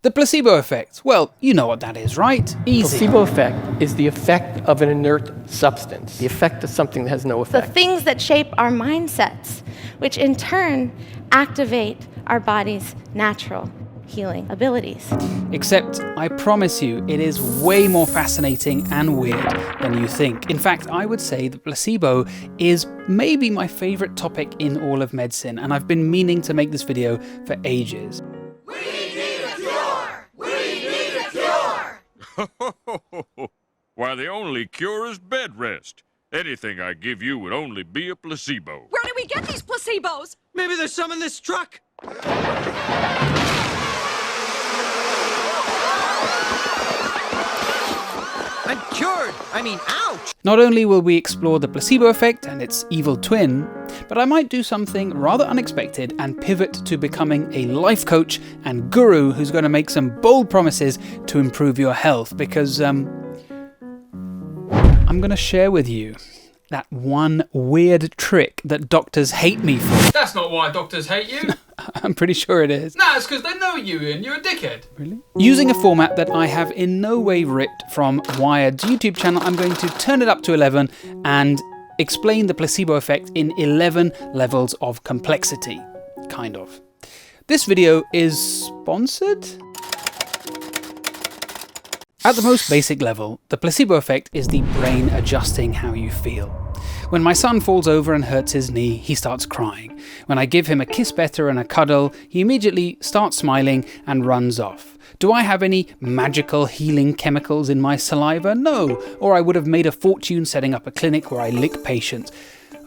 The placebo effect. Well, you know what that is, right? Easy. Placebo effect is the effect of an inert substance, the effect of something that has no The effect. things that shape our mindsets, which in turn activate our body's natural healing abilities. Except, I promise you, it is way more fascinating and weird than you think. In fact, I would say the placebo is maybe my favourite topic in all of medicine, and I've been meaning to make this video for ages. Why, the only cure is bed rest. Anything I give you would only be a placebo. Where do we get these placebos? Maybe there's some in this truck. I'm cured. I mean, ouch. Not only will we explore the placebo effect and its evil twin, but I might do something rather unexpected and pivot to becoming a life coach and guru who's going to make some bold promises to improve your health, because I'm going to share with you that one weird trick that doctors hate me for. That's not why doctors hate you. I'm pretty sure it is. Nah, it's because they know you and you're a dickhead. Really? Using a format that I have in no way ripped from Wired's YouTube channel, I'm going to turn it up to 11 and explain the placebo effect in 11 levels of complexity. Kind of. This video is sponsored? At the most basic level, the placebo effect is the brain adjusting how you feel. When my son falls over and hurts his knee, he starts crying. When I give him a kiss better and a cuddle, he immediately starts smiling and runs off. Do I have any magical healing chemicals in my saliva? No, or I would have made a fortune setting up a clinic where I lick patients.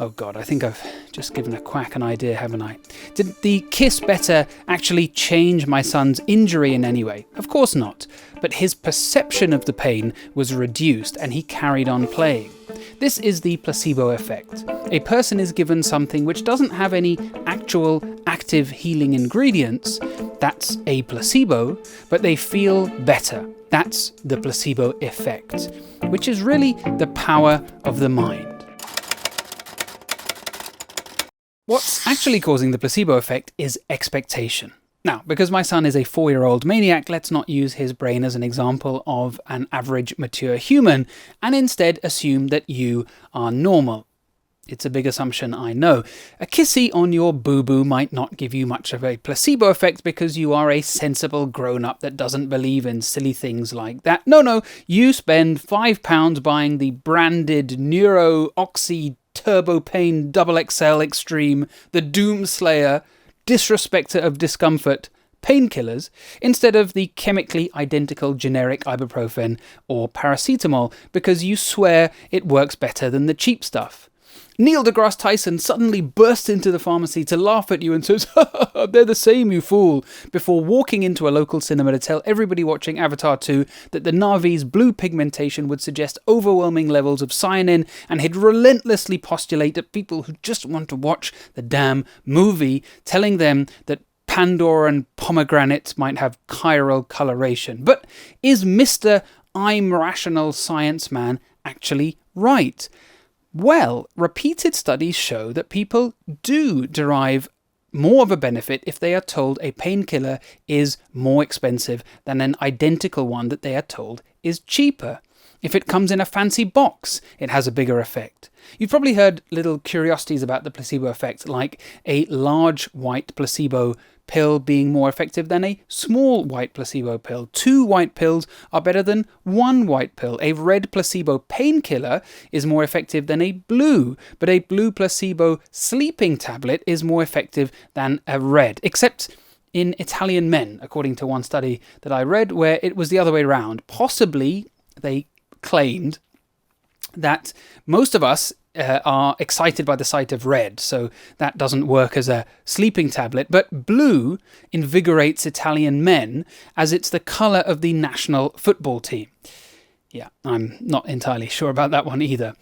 Oh God, I think I've just given a quack an idea, haven't I? Did the kiss better actually change my son's injury in any way? Of course not, but his perception of the pain was reduced and he carried on playing. This is the placebo effect. A person is given something which doesn't have any actual active healing ingredients. That's a placebo, but they feel better. That's the placebo effect, which is really the power of the mind. What's actually causing the placebo effect is expectation. Now, because my son is a 4-year-old maniac, let's not use his brain as an example of an average mature human, and instead assume that you are normal. It's a big assumption, I know. A kissy on your boo-boo might not give you much of a placebo effect because you are a sensible grown-up that doesn't believe in silly things like that. No, you spend £5 buying the branded Neuro Oxy Turbo Pain XXL Extreme, the Doomslayer, disrespecter of discomfort, painkillers, instead of the chemically identical generic ibuprofen or paracetamol, because you swear it works better than the cheap stuff. Neil deGrasse Tyson suddenly bursts into the pharmacy to laugh at you and says, "They're the same, you fool," before walking into a local cinema to tell everybody watching Avatar 2 that the Na'vi's blue pigmentation would suggest overwhelming levels of cyanin, and he'd relentlessly postulate that people who just want to watch the damn movie, telling them that Pandora and pomegranates might have chiral coloration. But is Mr. I'm Rational Science Man actually right? Well, repeated studies show that people do derive more of a benefit if they are told a painkiller is more expensive than an identical one that they are told is cheaper. If it comes in a fancy box, it has a bigger effect. You've probably heard little curiosities about the placebo effect, like a large white placebo pill being more effective than a small white placebo pill. 2 white pills are better than 1 white pill. A red placebo painkiller is more effective than a blue, but a blue placebo sleeping tablet is more effective than a red, except in Italian men, according to one study that I read, where it was the other way around. Possibly, they claimed that most of us are excited by the sight of red, so that doesn't work as a sleeping tablet, but blue invigorates Italian men as it's the colour of the national football team. Yeah, I'm not entirely sure about that one either.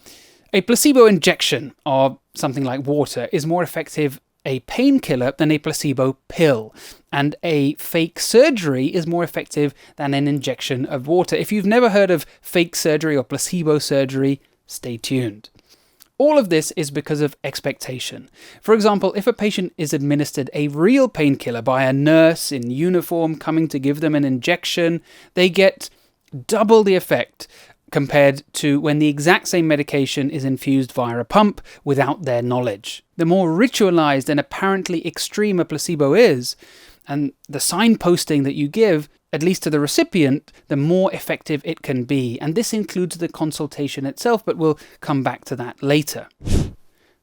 A placebo injection of something like water is more effective a painkiller than a placebo pill, and a fake surgery is more effective than an injection of water. If you've never heard of fake surgery or placebo surgery, stay tuned. All of this is because of expectation. For example, if a patient is administered a real painkiller by a nurse in uniform coming to give them an injection, they get double the effect compared to when the exact same medication is infused via a pump without their knowledge. The more ritualized and apparently extreme a placebo is, and the signposting that you give, at least to the recipient, the more effective it can be. And this includes the consultation itself, but we'll come back to that later.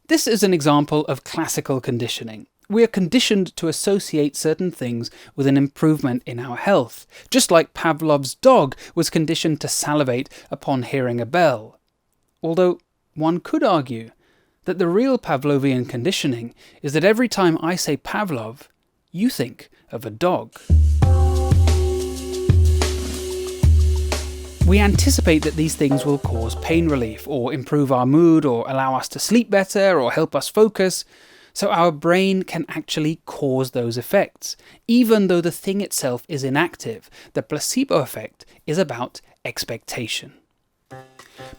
This is an example of classical conditioning. We are conditioned to associate certain things with an improvement in our health, just like Pavlov's dog was conditioned to salivate upon hearing a bell. Although one could argue that the real Pavlovian conditioning is that every time I say Pavlov, you think of a dog. We anticipate that these things will cause pain relief, or improve our mood, or allow us to sleep better, or help us focus. So our brain can actually cause those effects, even though the thing itself is inactive. The placebo effect is about expectation.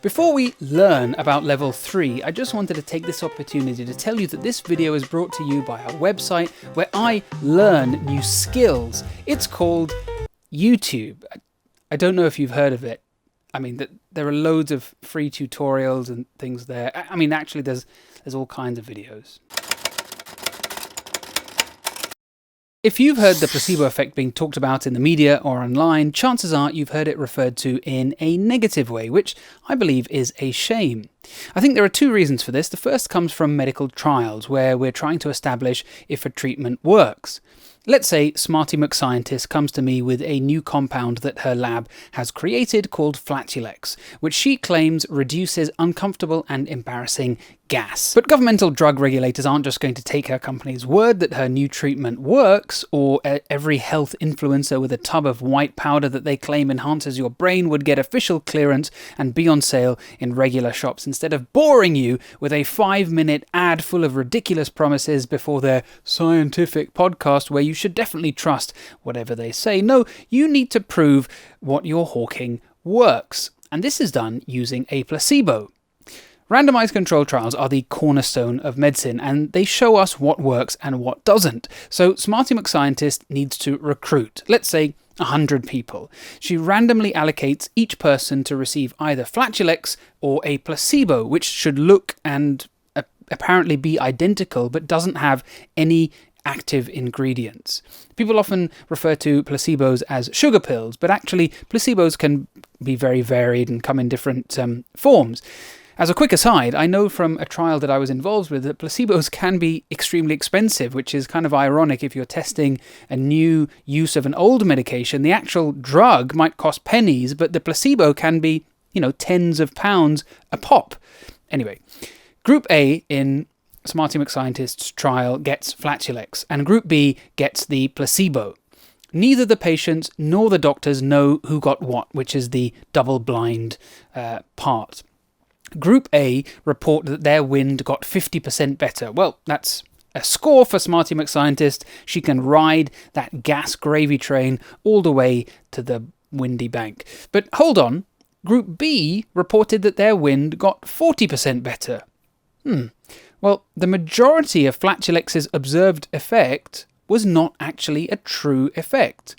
Before we learn about level 3, I just wanted to take this opportunity to tell you that this video is brought to you by a website where I learn new skills. It's called YouTube. I don't know if you've heard of it. I mean, there are loads of free tutorials and things there. I mean, actually, there's all kinds of videos. If you've heard the placebo effect being talked about in the media or online, chances are you've heard it referred to in a negative way, which I believe is a shame. I think there are two reasons for this. The first comes from medical trials, where we're trying to establish if a treatment works. Let's say Smarty McScientist comes to me with a new compound that her lab has created called Flatulex, which she claims reduces uncomfortable and embarrassing gas. But governmental drug regulators aren't just going to take her company's word that her new treatment works, or every health influencer with a tub of white powder that they claim enhances your brain would get official clearance and be on sale in regular shops, instead of boring you with a 5-minute ad full of ridiculous promises before their scientific podcast where you should definitely trust whatever they say. No, you need to prove what you're hawking works. And this is done using a placebo. Randomized control trials are the cornerstone of medicine, and they show us what works and what doesn't. So Smarty McScientist needs to recruit, let's say, 100 people. She randomly allocates each person to receive either Flatulex or a placebo, which should look and apparently be identical, but doesn't have any active ingredients. People often refer to placebos as sugar pills, but actually placebos can be very varied and come in different forms. As a quick aside, I know from a trial that I was involved with that placebos can be extremely expensive, which is kind of ironic if you're testing a new use of an old medication. The actual drug might cost pennies, but the placebo can be, tens of pounds a pop. Anyway, Group A in Smarty McScientist's trial gets Flatulex, and Group B gets the placebo. Neither the patients nor the doctors know who got what, which is the double-blind part. Group A report that their wind got 50% better. Well, that's a score for Smarty McScientist. She can ride that gas gravy train all the way to the windy bank. But hold on, Group B reported that their wind got 40% better. Well, the majority of Flatulex's observed effect was not actually a true effect.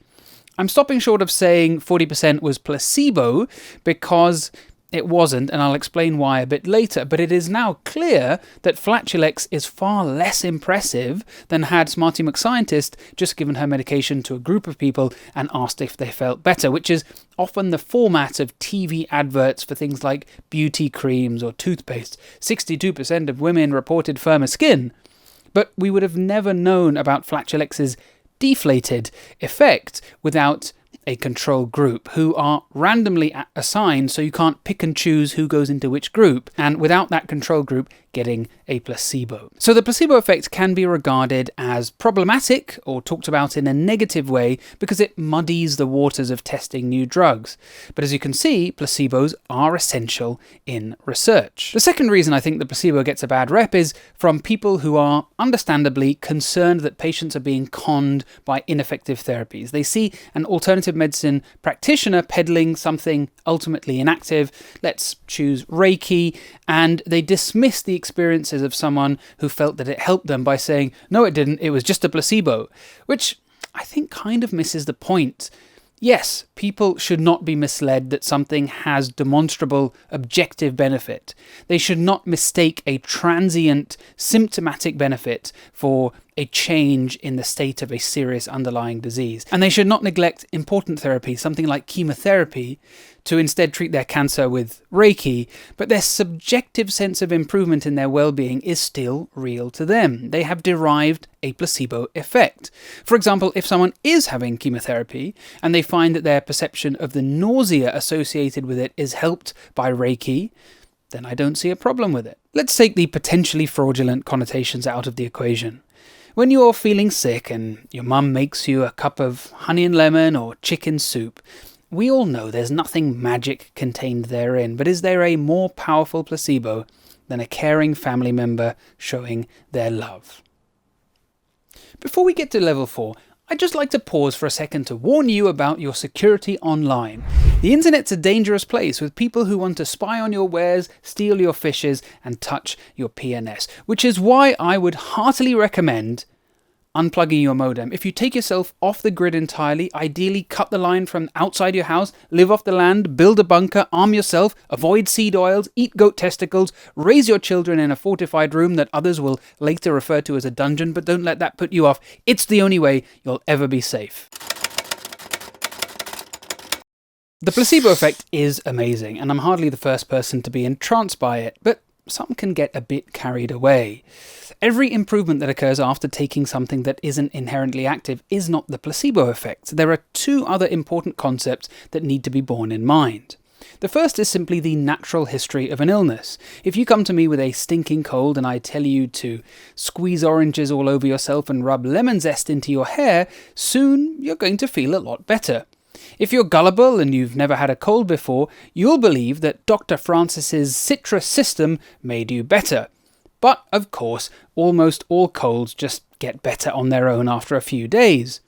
I'm stopping short of saying 40% was placebo because it wasn't, and I'll explain why a bit later, but it is now clear that Flatulex is far less impressive than had Smarty McScientist just given her medication to a group of people and asked if they felt better, which is often the format of TV adverts for things like beauty creams or toothpaste. 62% of women reported firmer skin. But we would have never known about Flatulex's deflated effect without a control group who are randomly assigned, so you can't pick and choose who goes into which group. And without that control group getting a placebo. So the placebo effect can be regarded as problematic or talked about in a negative way because it muddies the waters of testing new drugs. But as you can see, placebos are essential in research. The second reason I think the placebo gets a bad rep is from people who are understandably concerned that patients are being conned by ineffective therapies. They see an alternative medicine practitioner peddling something ultimately inactive, let's choose Reiki, and they dismiss the experiences of someone who felt that it helped them by saying, no, it didn't, it was just a placebo, which I think kind of misses the point. Yes, people should not be misled that something has demonstrable objective benefit. They should not mistake a transient symptomatic benefit for a change in the state of a serious underlying disease. And they should not neglect important therapy, something like chemotherapy, to instead treat their cancer with Reiki, but their subjective sense of improvement in their well-being is still real to them. They have derived a placebo effect. For example, if someone is having chemotherapy and they find that their perception of the nausea associated with it is helped by Reiki, then I don't see a problem with it. Let's take the potentially fraudulent connotations out of the equation. When you're feeling sick and your mum makes you a cup of honey and lemon or chicken soup, we all know there's nothing magic contained therein, but is there a more powerful placebo than a caring family member showing their love? Before we get to level 4, I'd just like to pause for a second to warn you about your security online. The internet's a dangerous place with people who want to spy on your wares, steal your fishes, and touch your PNS, which is why I would heartily recommend unplugging your modem. If you take yourself off the grid entirely, ideally cut the line from outside your house, live off the land, build a bunker, arm yourself, avoid seed oils, eat goat testicles, raise your children in a fortified room that others will later refer to as a dungeon, but don't let that put you off. It's the only way you'll ever be safe. The placebo effect is amazing, and I'm hardly the first person to be entranced by it, but some can get a bit carried away. Every improvement that occurs after taking something that isn't inherently active is not the placebo effect. There are two other important concepts that need to be borne in mind. The first is simply the natural history of an illness. If you come to me with a stinking cold and I tell you to squeeze oranges all over yourself and rub lemon zest into your hair, soon you're going to feel a lot better. If you're gullible and you've never had a cold before, you'll believe that Dr. Francis's citrus system made you better. But, of course, almost all colds just get better on their own after a few days.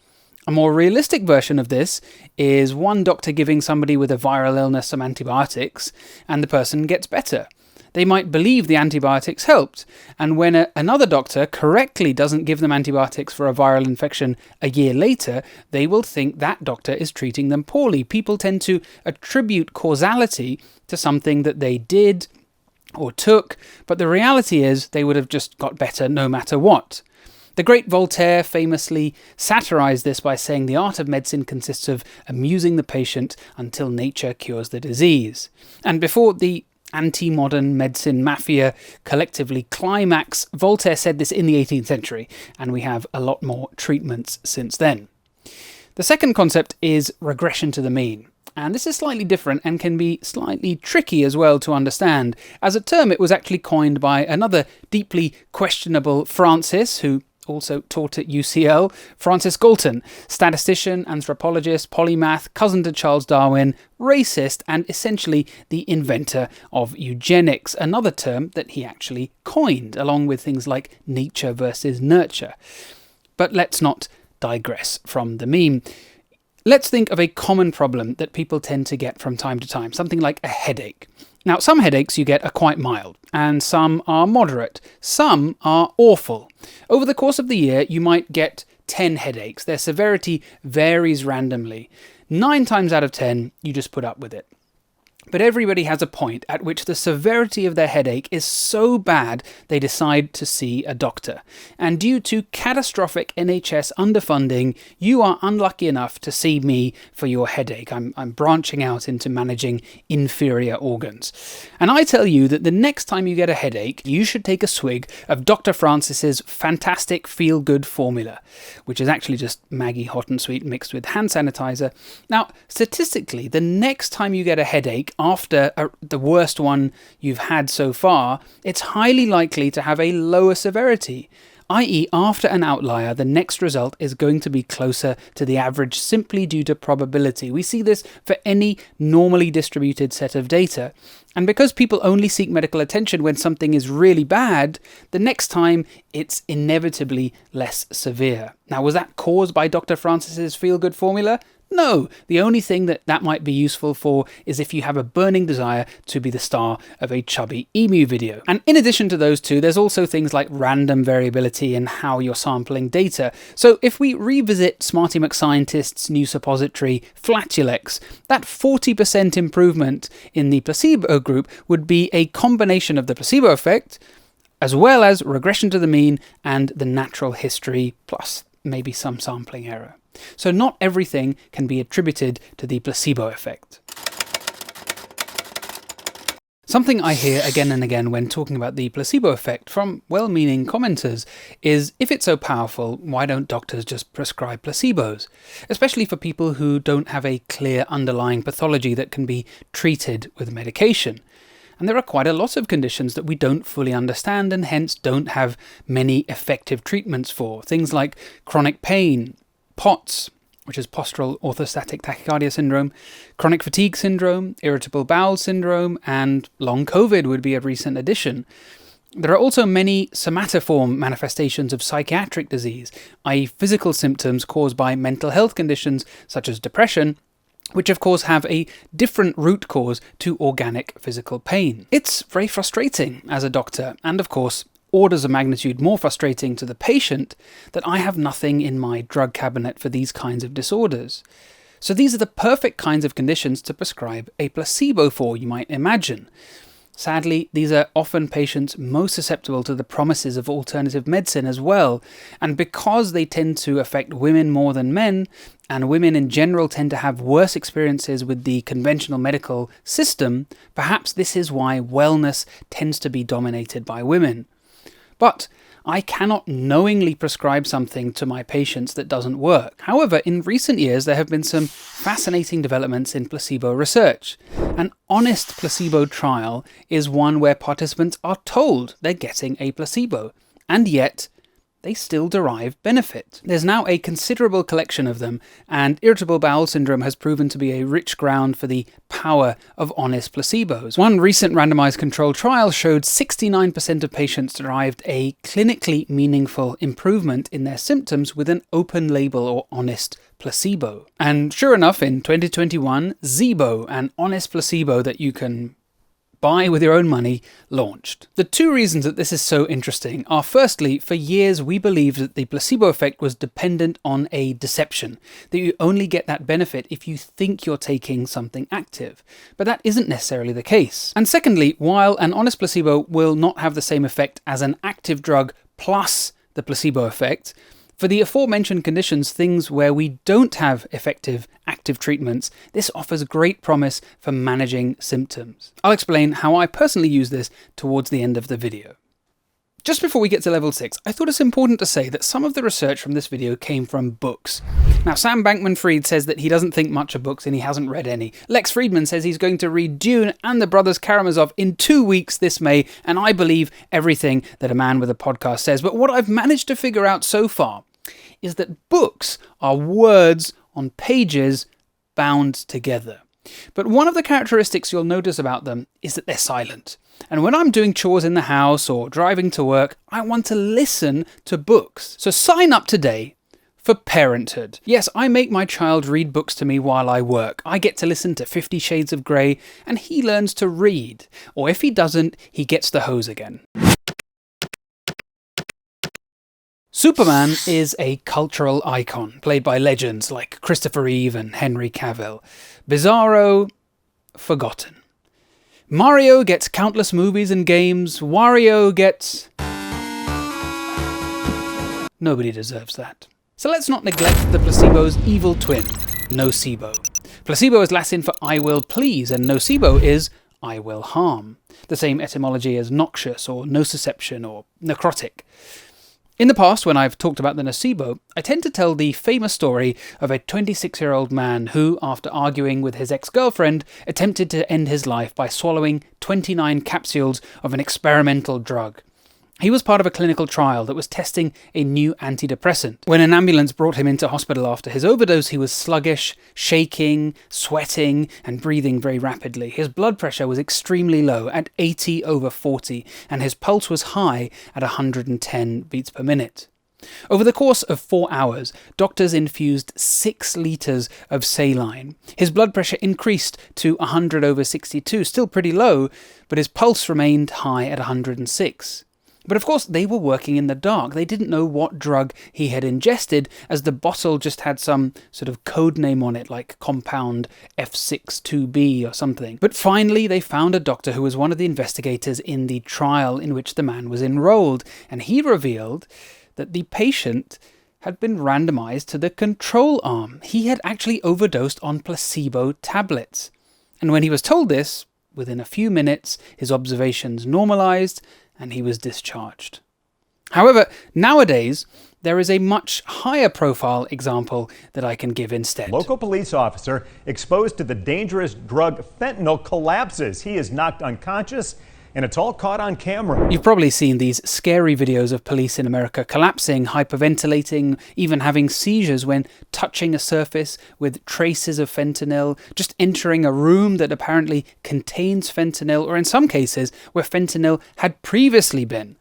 A more realistic version of this is one doctor giving somebody with a viral illness some antibiotics, and the person gets better. They might believe the antibiotics helped, and when another doctor correctly doesn't give them antibiotics for a viral infection a year later, they will think that doctor is treating them poorly. People tend to attribute causality to something that they did or took, but the reality is they would have just got better no matter what. The great Voltaire famously satirized this by saying the art of medicine consists of amusing the patient until nature cures the disease. And before the anti-modern medicine mafia collectively climax, Voltaire said this in the 18th century, and we have a lot more treatments since then. The second concept is regression to the mean. And this is slightly different and can be slightly tricky as well to understand. As a term, it was actually coined by another deeply questionable Francis, who also taught at UCL, Francis Galton, statistician, anthropologist, polymath, cousin to Charles Darwin, racist, and essentially the inventor of eugenics, another term that he actually coined, along with things like nature versus nurture. But let's not digress from the meme. Let's think of a common problem that people tend to get from time to time, something like a headache. Now, some headaches you get are quite mild, and some are moderate. Some are awful. Over the course of the year, you might get 10 headaches. Their severity varies randomly. 9 times out of 10, you just put up with it. But everybody has a point at which the severity of their headache is so bad they decide to see a doctor. And due to catastrophic NHS underfunding, you are unlucky enough to see me for your headache. I'm branching out into managing inferior organs. And I tell you that the next time you get a headache, you should take a swig of Dr. Francis's fantastic feel-good formula, which is actually just Maggie Hot and Sweet mixed with hand sanitizer. Now, statistically, the next time you get a headache, after the worst one you've had so far, it's highly likely to have a lower severity, i.e. after an outlier, the next result is going to be closer to the average simply due to probability. We see this for any normally distributed set of data. And because people only seek medical attention when something is really bad, the next time it's inevitably less severe. Now, was that caused by Dr. Francis's feel-good formula? No, the only thing that might be useful for is if you have a burning desire to be the star of a chubby emu video. And in addition to those two, there's also things like random variability in how you're sampling data. So if we revisit Smarty McScientist's new suppository, Flatulex, that 40% improvement in the placebo group would be a combination of the placebo effect, as well as regression to the mean and the natural history, plus maybe some sampling error. So not everything can be attributed to the placebo effect. Something I hear again and again when talking about the placebo effect from well-meaning commenters is, if it's so powerful, why don't doctors just prescribe placebos? Especially for people who don't have a clear underlying pathology that can be treated with medication. And there are quite a lot of conditions that we don't fully understand and hence don't have many effective treatments for. Things like chronic pain, POTS, which is postural orthostatic tachycardia syndrome, chronic fatigue syndrome, irritable bowel syndrome, and long COVID would be a recent addition. There are also many somatoform manifestations of psychiatric disease, i.e. physical symptoms caused by mental health conditions such as depression, which of course have a different root cause to organic physical pain. It's very frustrating as a doctor, and of course orders of magnitude more frustrating to the patient, that I have nothing in my drug cabinet for these kinds of disorders. So these are the perfect kinds of conditions to prescribe a placebo for, you might imagine. Sadly, these are often patients most susceptible to the promises of alternative medicine as well, and because they tend to affect women more than men, and women in general tend to have worse experiences with the conventional medical system, perhaps this is why wellness tends to be dominated by women. But I cannot knowingly prescribe something to my patients that doesn't work. However, in recent years, there have been some fascinating developments in placebo research. An honest placebo trial is one where participants are told they're getting a placebo, and yet they still derive benefit. There's now a considerable collection of them, and irritable bowel syndrome has proven to be a rich ground for the power of honest placebos. One recent randomized controlled trial showed 69% of patients derived a clinically meaningful improvement in their symptoms with an open label or honest placebo. And sure enough, in 2021, Zebo, an honest placebo that you can buy with your own money, launched. The two reasons that this is so interesting are, firstly, for years we believed that the placebo effect was dependent on a deception, that you only get that benefit if you think you're taking something active. But that isn't necessarily the case. And secondly, while an honest placebo will not have the same effect as an active drug plus the placebo effect, for the aforementioned conditions, things where we don't have effective active treatments, this offers great promise for managing symptoms. I'll explain how I personally use this towards the end of the video. Just before we get to level 6, I thought it's important to say that some of the research from this video came from books. Now, Sam Bankman-Fried says that he doesn't think much of books and he hasn't read any. Lex Friedman says he's going to read Dune and The Brothers Karamazov in 2 weeks this May, and I believe everything that a man with a podcast says. But what I've managed to figure out so far is that books are words on pages bound together. But one of the characteristics you'll notice about them is that they're silent. And when I'm doing chores in the house or driving to work, I want to listen to books. So sign up today for Parenthood. Yes, I make my child read books to me while I work. I get to listen to 50 Shades of Grey and he learns to read. Or if he doesn't, he gets the hose again. Superman is a cultural icon, played by legends like Christopher Reeve and Henry Cavill. Bizarro, forgotten. Mario gets countless movies and games. Wario gets... Nobody deserves that. So let's not neglect the placebo's evil twin, nocebo. Placebo is Latin for I will please, and nocebo is I will harm. The same etymology as noxious or nociception or necrotic. In the past, when I've talked about the nocebo, I tend to tell the famous story of a 26-year-old man who, after arguing with his ex-girlfriend, attempted to end his life by swallowing 29 capsules of an experimental drug. He was part of a clinical trial that was testing a new antidepressant. When an ambulance brought him into hospital after his overdose, he was sluggish, shaking, sweating, and breathing very rapidly. His blood pressure was extremely low at 80/40, and his pulse was high at 110 beats per minute. Over the course of 4 hours, doctors infused 6 litres of saline. His blood pressure increased to 100/62, still pretty low, but his pulse remained high at 106. But of course, they were working in the dark. They didn't know what drug he had ingested, as the bottle just had some sort of code name on it, like compound F62B or something. But finally, they found a doctor who was one of the investigators in the trial in which the man was enrolled, and he revealed that the patient had been randomized to the control arm. He had actually overdosed on placebo tablets. And when he was told this, within a few minutes, his observations normalized, and he was discharged. However, nowadays, there is a much higher profile example that I can give instead. Local police officer exposed to the dangerous drug fentanyl collapses. He is knocked unconscious, and it's all caught on camera. You've probably seen these scary videos of police in America collapsing, hyperventilating, even having seizures when touching a surface with traces of fentanyl, just entering a room that apparently contains fentanyl, or in some cases where fentanyl had previously been.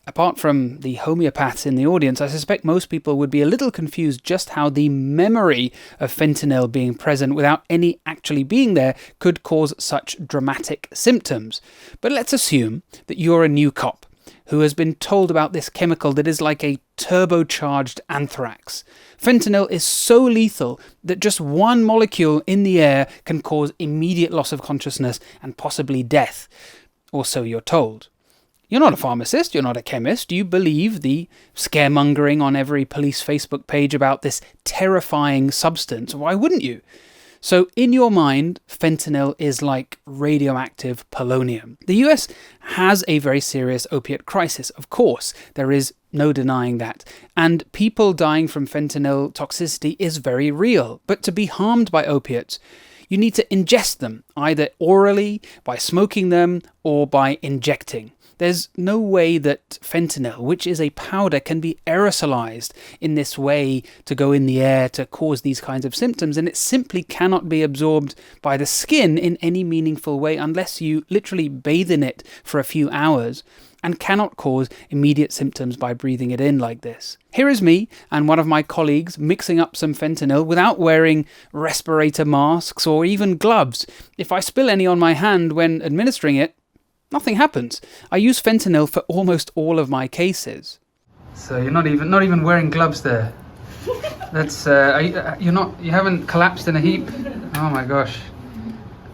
Apart from the homeopaths in the audience, I suspect most people would be a little confused just how the memory of fentanyl being present without any actually being there could cause such dramatic symptoms. But let's assume that you're a new cop who has been told about this chemical that is like a turbocharged anthrax. Fentanyl is so lethal that just one molecule in the air can cause immediate loss of consciousness and possibly death. Or so you're told. You're not a pharmacist, you're not a chemist. You believe the scaremongering on every police Facebook page about this terrifying substance. Why wouldn't you? So in your mind, fentanyl is like radioactive polonium. The US has a very serious opiate crisis, of course. There is no denying that. And people dying from fentanyl toxicity is very real. But to be harmed by opiates, you need to ingest them, either orally, by smoking them, or by injecting. There's no way that fentanyl, which is a powder, can be aerosolized in this way to go in the air to cause these kinds of symptoms, and it simply cannot be absorbed by the skin in any meaningful way unless you literally bathe in it for a few hours, and cannot cause immediate symptoms by breathing it in like this. Here is me and one of my colleagues mixing up some fentanyl without wearing respirator masks or even gloves. If I spill any on my hand when administering it, nothing happens. I use fentanyl for almost all of my cases. So you're not even wearing gloves there. That's you haven't collapsed in a heap. Oh my gosh.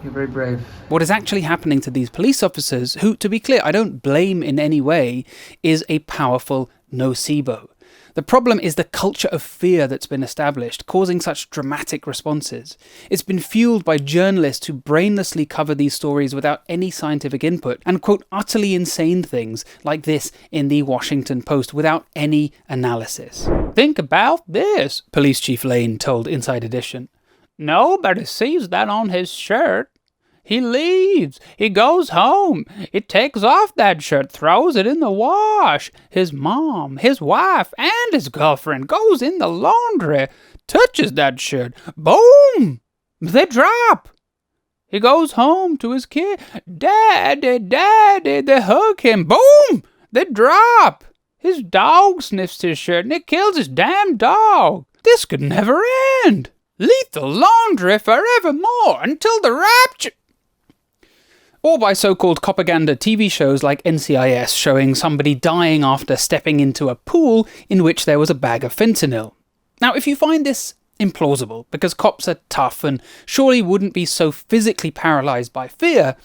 You're very brave. What is actually happening to these police officers, who, to be clear, I don't blame in any way, is a powerful nocebo. The problem is the culture of fear that's been established, causing such dramatic responses. It's been fueled by journalists who brainlessly cover these stories without any scientific input and quote utterly insane things like this in the Washington Post without any analysis. "Think about this," Police Chief Lane told Inside Edition. "Nobody sees that on his shirt. He leaves. He goes home. He takes off that shirt, throws it in the wash. His mom, his wife, and his girlfriend goes in the laundry, touches that shirt. Boom! They drop. He goes home to his kid. Daddy, daddy, they hug him. Boom! They drop. His dog sniffs his shirt and it kills his damn dog. This could never end. Lethal laundry forevermore until the rapture." Or by so-called propaganda TV shows like NCIS showing somebody dying after stepping into a pool in which there was a bag of fentanyl. Now, if you find this implausible, because cops are tough and surely wouldn't be so physically paralyzed by fear,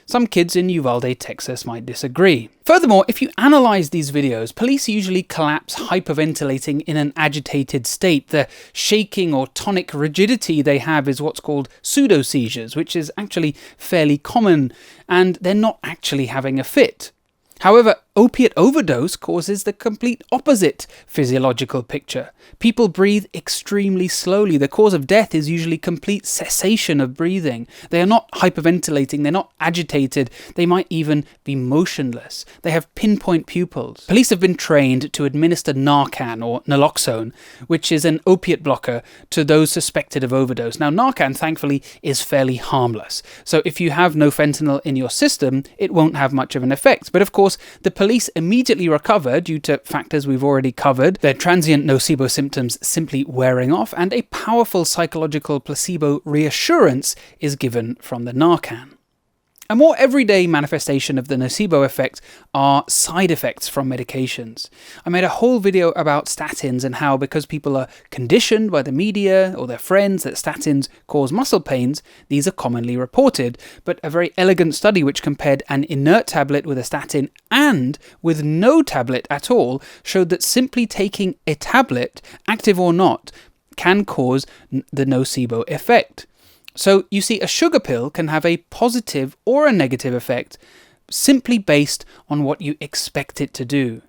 some kids in Uvalde, Texas might disagree. Furthermore, if you analyze these videos, police usually collapse hyperventilating in an agitated state. The shaking or tonic rigidity they have is what's called pseudo-seizures, which is actually fairly common, and they're not actually having a fit. However, opiate overdose causes the complete opposite physiological picture. People breathe extremely slowly. The cause of death is usually complete cessation of breathing. They are not hyperventilating, they're not agitated, they might even be motionless. They have pinpoint pupils. Police have been trained to administer Narcan or naloxone, which is an opiate blocker, to those suspected of overdose. Now, Narcan, thankfully, is fairly harmless. So if you have no fentanyl in your system, it won't have much of an effect. But of course, the police immediately recover due to factors we've already covered, their transient nocebo symptoms simply wearing off, and a powerful psychological placebo reassurance is given from the Narcan. A more everyday manifestation of the nocebo effect are side effects from medications. I made a whole video about statins and how, because people are conditioned by the media or their friends that statins cause muscle pains, these are commonly reported. But a very elegant study which compared an inert tablet with a statin and with no tablet at all showed that simply taking a tablet, active or not, can cause the nocebo effect. So you see, a sugar pill can have a positive or a negative effect simply based on what you expect it to do.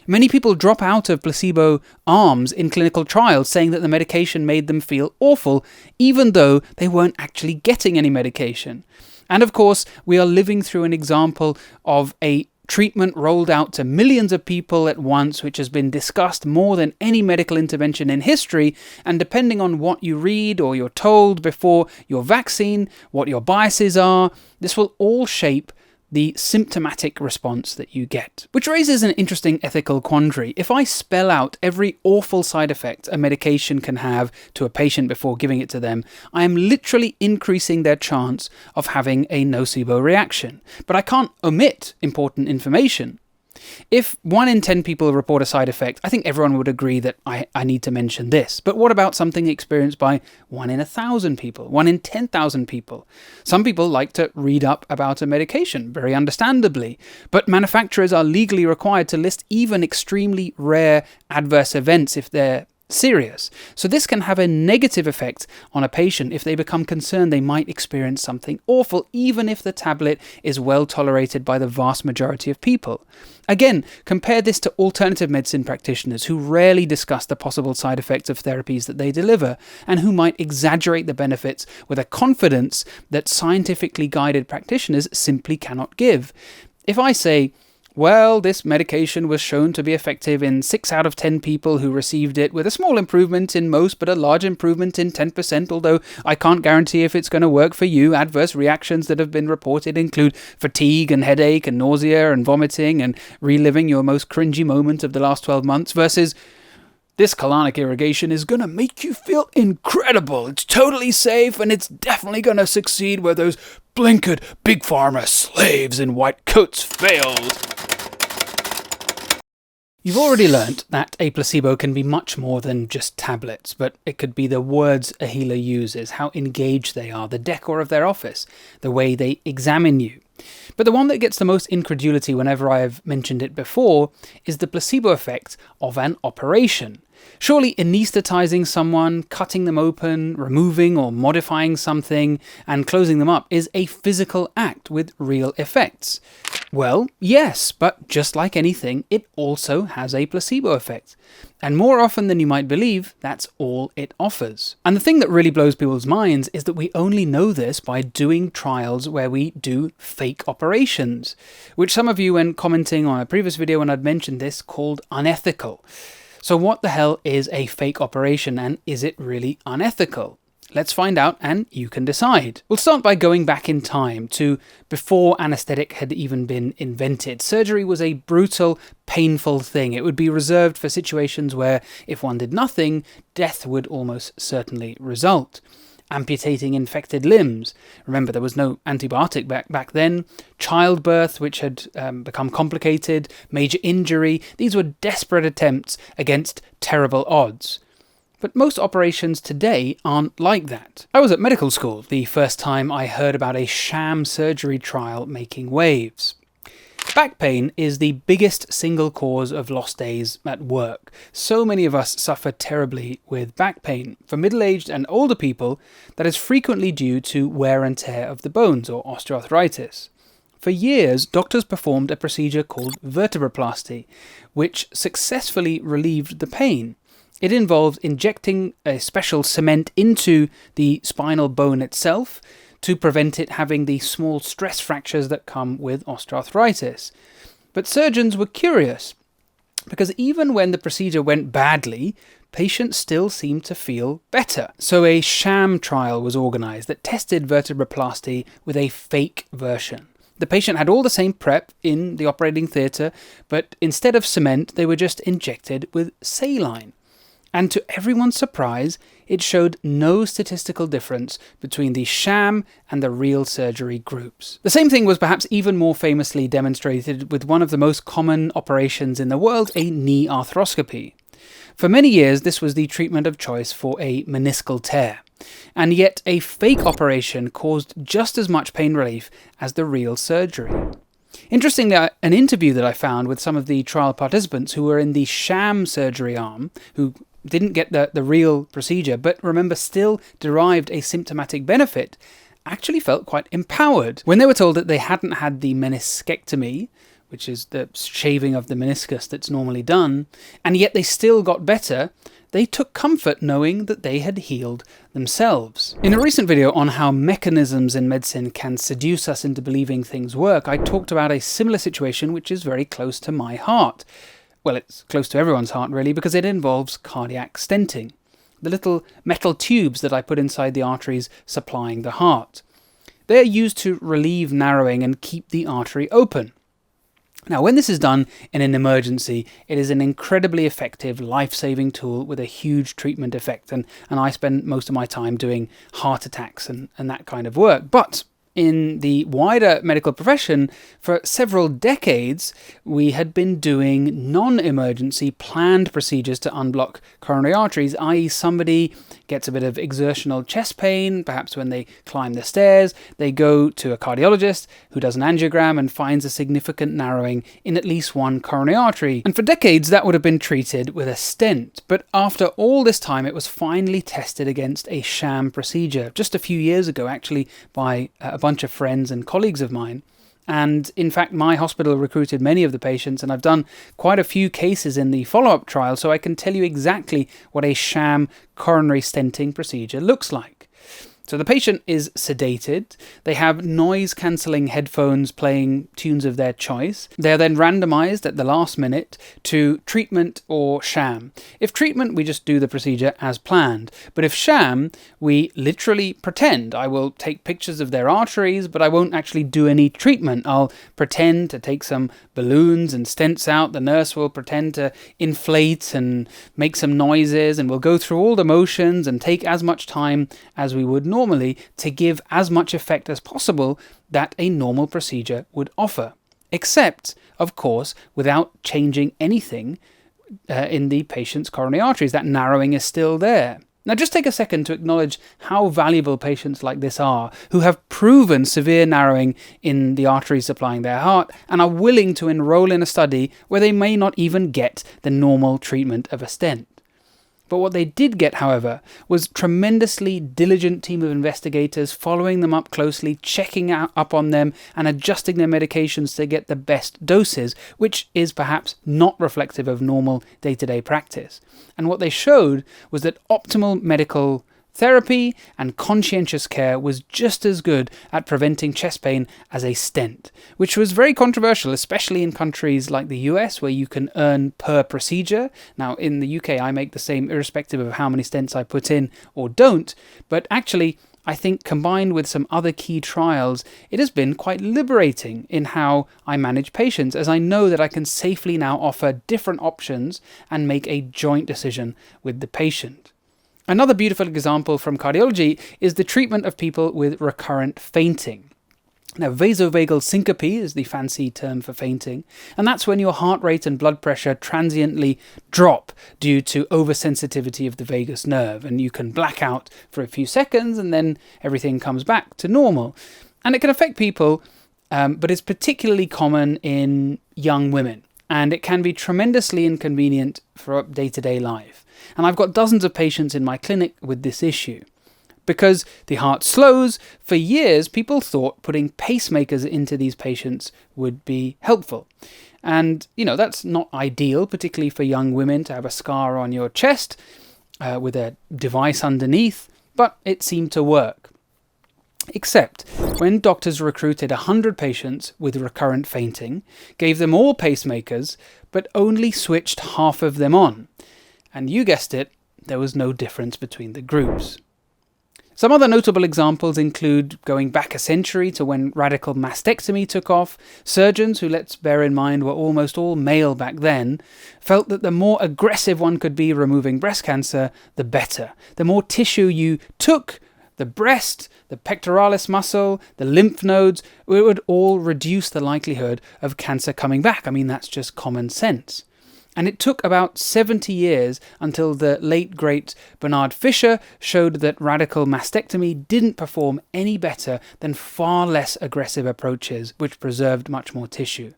Many people drop out of placebo arms in clinical trials saying that the medication made them feel awful, even though they weren't actually getting any medication. And of course, we are living through an example of a treatment rolled out to millions of people at once, which has been discussed more than any medical intervention in history, and depending on what you read or you're told before your vaccine, what your biases are, this will all shape the symptomatic response that you get. Which raises an interesting ethical quandary. If I spell out every awful side effect a medication can have to a patient before giving it to them, I am literally increasing their chance of having a nocebo reaction. But I can't omit important information. If 1 in 10 people report a side effect, I think everyone would agree that I need to mention this. But what about something experienced by 1 in 1,000 people, 1 in 10,000 people? Some people like to read up about a medication, very understandably. But manufacturers are legally required to list even extremely rare adverse events if they're serious. So this can have a negative effect on a patient if they become concerned they might experience something awful, even if the tablet is well tolerated by the vast majority of people. Again, compare this to alternative medicine practitioners who rarely discuss the possible side effects of therapies that they deliver, and who might exaggerate the benefits with a confidence that scientifically guided practitioners simply cannot give. If I say, well, this medication was shown to be effective in 6 out of 10 people who received it, with a small improvement in most, but a large improvement in 10%, although I can't guarantee if it's going to work for you. Adverse reactions that have been reported include fatigue and headache and nausea and vomiting and reliving your most cringy moment of the last 12 months, versus this colonic irrigation is going to make you feel incredible. It's totally safe and it's definitely going to succeed where those blinkered big pharma slaves in white coats failed. You've already learnt that a placebo can be much more than just tablets, but it could be the words a healer uses, how engaged they are, the decor of their office, the way they examine you. But the one that gets the most incredulity whenever I have mentioned it before is the placebo effect of an operation. Surely anaesthetizing someone, cutting them open, removing or modifying something, and closing them up is a physical act with real effects. Well, yes, but just like anything, it also has a placebo effect. And more often than you might believe, that's all it offers. And the thing that really blows people's minds is that we only know this by doing trials where we do fake operations, which some of you, when commenting on a previous video when I'd mentioned this, called unethical. So what the hell is a fake operation, and is it really unethical? Let's find out, and you can decide. We'll start by going back in time to before anesthetic had even been invented. Surgery was a brutal, painful thing. It would be reserved for situations where, if one did nothing, death would almost certainly result. Amputating infected limbs. Remember, there was no antibiotic back then. Childbirth, which had become complicated. Major injury. These were desperate attempts against terrible odds. But most operations today aren't like that. I was at medical school the first time I heard about a sham surgery trial making waves. Back pain is the biggest single cause of lost days at work. So many of us suffer terribly with back pain. For middle-aged and older people, that is frequently due to wear and tear of the bones or osteoarthritis. For years, doctors performed a procedure called vertebroplasty, which successfully relieved the pain. It involved injecting a special cement into the spinal bone itself to prevent it having the small stress fractures that come with osteoarthritis. But surgeons were curious, because even when the procedure went badly, patients still seemed to feel better. So a sham trial was organised that tested vertebroplasty with a fake version. The patient had all the same prep in the operating theatre, but instead of cement, they were just injected with saline. And to everyone's surprise, it showed no statistical difference between the sham and the real surgery groups. The same thing was perhaps even more famously demonstrated with one of the most common operations in the world, a knee arthroscopy. For many years, this was the treatment of choice for a meniscal tear. And yet a fake operation caused just as much pain relief as the real surgery. Interestingly, an interview that I found with some of the trial participants who were in the sham surgery arm, who didn't get the real procedure, but remember still derived a symptomatic benefit, actually felt quite empowered. When they were told that they hadn't had the meniscectomy, which is the shaving of the meniscus that's normally done, and yet they still got better, they took comfort knowing that they had healed themselves. In a recent video on how mechanisms in medicine can seduce us into believing things work, I talked about a similar situation which is very close to my heart. Well, it's close to everyone's heart really, because it involves cardiac stenting, the little metal tubes that I put inside the arteries supplying the heart. They are used to relieve narrowing and keep the artery open. Now, when this is done in an emergency, it is an incredibly effective, life-saving tool with a huge treatment effect, and I spend most of my time doing heart attacks and that kind of work. But in the wider medical profession, for several decades, we had been doing non-emergency planned procedures to unblock coronary arteries, i.e. somebody gets a bit of exertional chest pain, perhaps when they climb the stairs, they go to a cardiologist who does an angiogram and finds a significant narrowing in at least one coronary artery. And for decades, that would have been treated with a stent. But after all this time, it was finally tested against a sham procedure, just a few years ago, actually, by a bunch of friends and colleagues of mine. And in fact, my hospital recruited many of the patients, and I've done quite a few cases in the follow-up trial, so I can tell you exactly what a sham coronary stenting procedure looks like. So the patient is sedated, they have noise-cancelling headphones playing tunes of their choice. They are then randomised at the last minute to treatment or sham. If treatment, we just do the procedure as planned. But if sham, we literally pretend. I will take pictures of their arteries, but I won't actually do any treatment. I'll pretend to take some balloons and stents out. The nurse will pretend to inflate and make some noises, and we'll go through all the motions and take as much time as we would normally to give as much effect as possible that a normal procedure would offer. Except, of course, without changing anything in the patient's coronary arteries. That narrowing is still there. Now just take a second to acknowledge how valuable patients like this are, who have proven severe narrowing in the arteries supplying their heart and are willing to enroll in a study where they may not even get the normal treatment of a stent. But what they did get, however, was a tremendously diligent team of investigators following them up closely, checking up on them and adjusting their medications to get the best doses, which is perhaps not reflective of normal day-to-day practice. And what they showed was that optimal medical therapy and conscientious care was just as good at preventing chest pain as a stent, which was very controversial, especially in countries like the US, where you can earn per procedure. Now, in the UK, I make the same irrespective of how many stents I put in or don't, but actually, I think combined with some other key trials, it has been quite liberating in how I manage patients, as I know that I can safely now offer different options and make a joint decision with the patient. Another beautiful example from cardiology is the treatment of people with recurrent fainting. Now, vasovagal syncope is the fancy term for fainting, and that's when your heart rate and blood pressure transiently drop due to oversensitivity of the vagus nerve, and you can black out for a few seconds and then everything comes back to normal. And it can affect people, but it's particularly common in young women, and it can be tremendously inconvenient for day-to-day life. And I've got dozens of patients in my clinic with this issue. Because the heart slows, for years people thought putting pacemakers into these patients would be helpful. And, that's not ideal, particularly for young women to have a scar on your chest with a device underneath, but it seemed to work. Except when doctors recruited 100 patients with recurrent fainting, gave them all pacemakers, but only switched half of them on. And you guessed it, there was no difference between the groups. Some other notable examples include going back a century to when radical mastectomy took off. Surgeons, who let's bear in mind were almost all male back then, felt that the more aggressive one could be removing breast cancer, the better. The more tissue you took, the breast, the pectoralis muscle, the lymph nodes, it would all reduce the likelihood of cancer coming back. I mean, that's just common sense. And it took about 70 years until the late great Bernard Fisher showed that radical mastectomy didn't perform any better than far less aggressive approaches, which preserved much more tissue.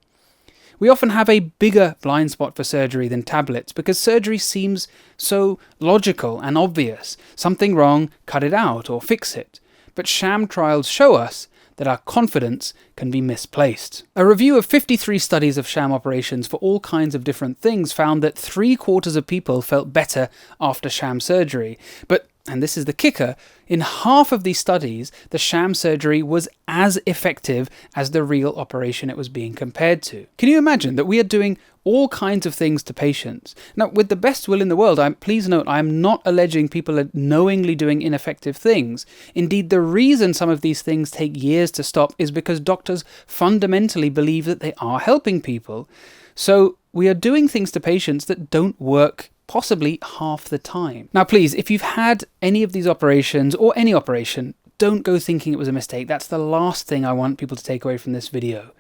We often have a bigger blind spot for surgery than tablets because surgery seems so logical and obvious. Something wrong, cut it out or fix it. But sham trials show us that our confidence can be misplaced. A review of 53 studies of sham operations for all kinds of different things found that 3/4 of people felt better after sham surgery. But, and this is the kicker, in half of these studies, the sham surgery was as effective as the real operation it was being compared to. Can you imagine that we are doing all kinds of things to patients? Now, with the best will in the world, please note, I am not alleging people are knowingly doing ineffective things. Indeed, the reason some of these things take years to stop is because doctors fundamentally believe that they are helping people. So we are doing things to patients that don't work possibly half the time. Now, please, if you've had any of these operations or any operation, don't go thinking it was a mistake. That's the last thing I want people to take away from this video.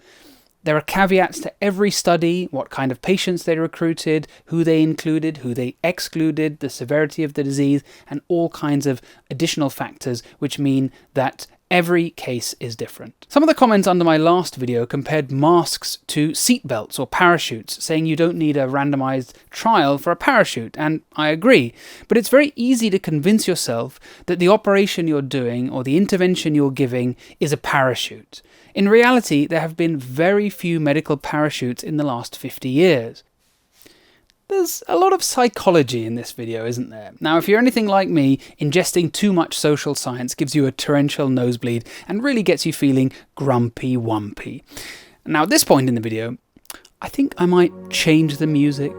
There are caveats to every study, what kind of patients they recruited, who they included, who they excluded, the severity of the disease, and all kinds of additional factors which mean that every case is different. Some of the comments under my last video compared masks to seatbelts or parachutes, saying you don't need a randomized trial for a parachute, and I agree. But it's very easy to convince yourself that the operation you're doing or the intervention you're giving is a parachute. In reality, there have been very few medical parachutes in the last 50 years. There's a lot of psychology in this video, isn't there? Now, if you're anything like me, ingesting too much social science gives you a torrential nosebleed and really gets you feeling grumpy-wumpy. Now, at this point in the video, I think I might change the music,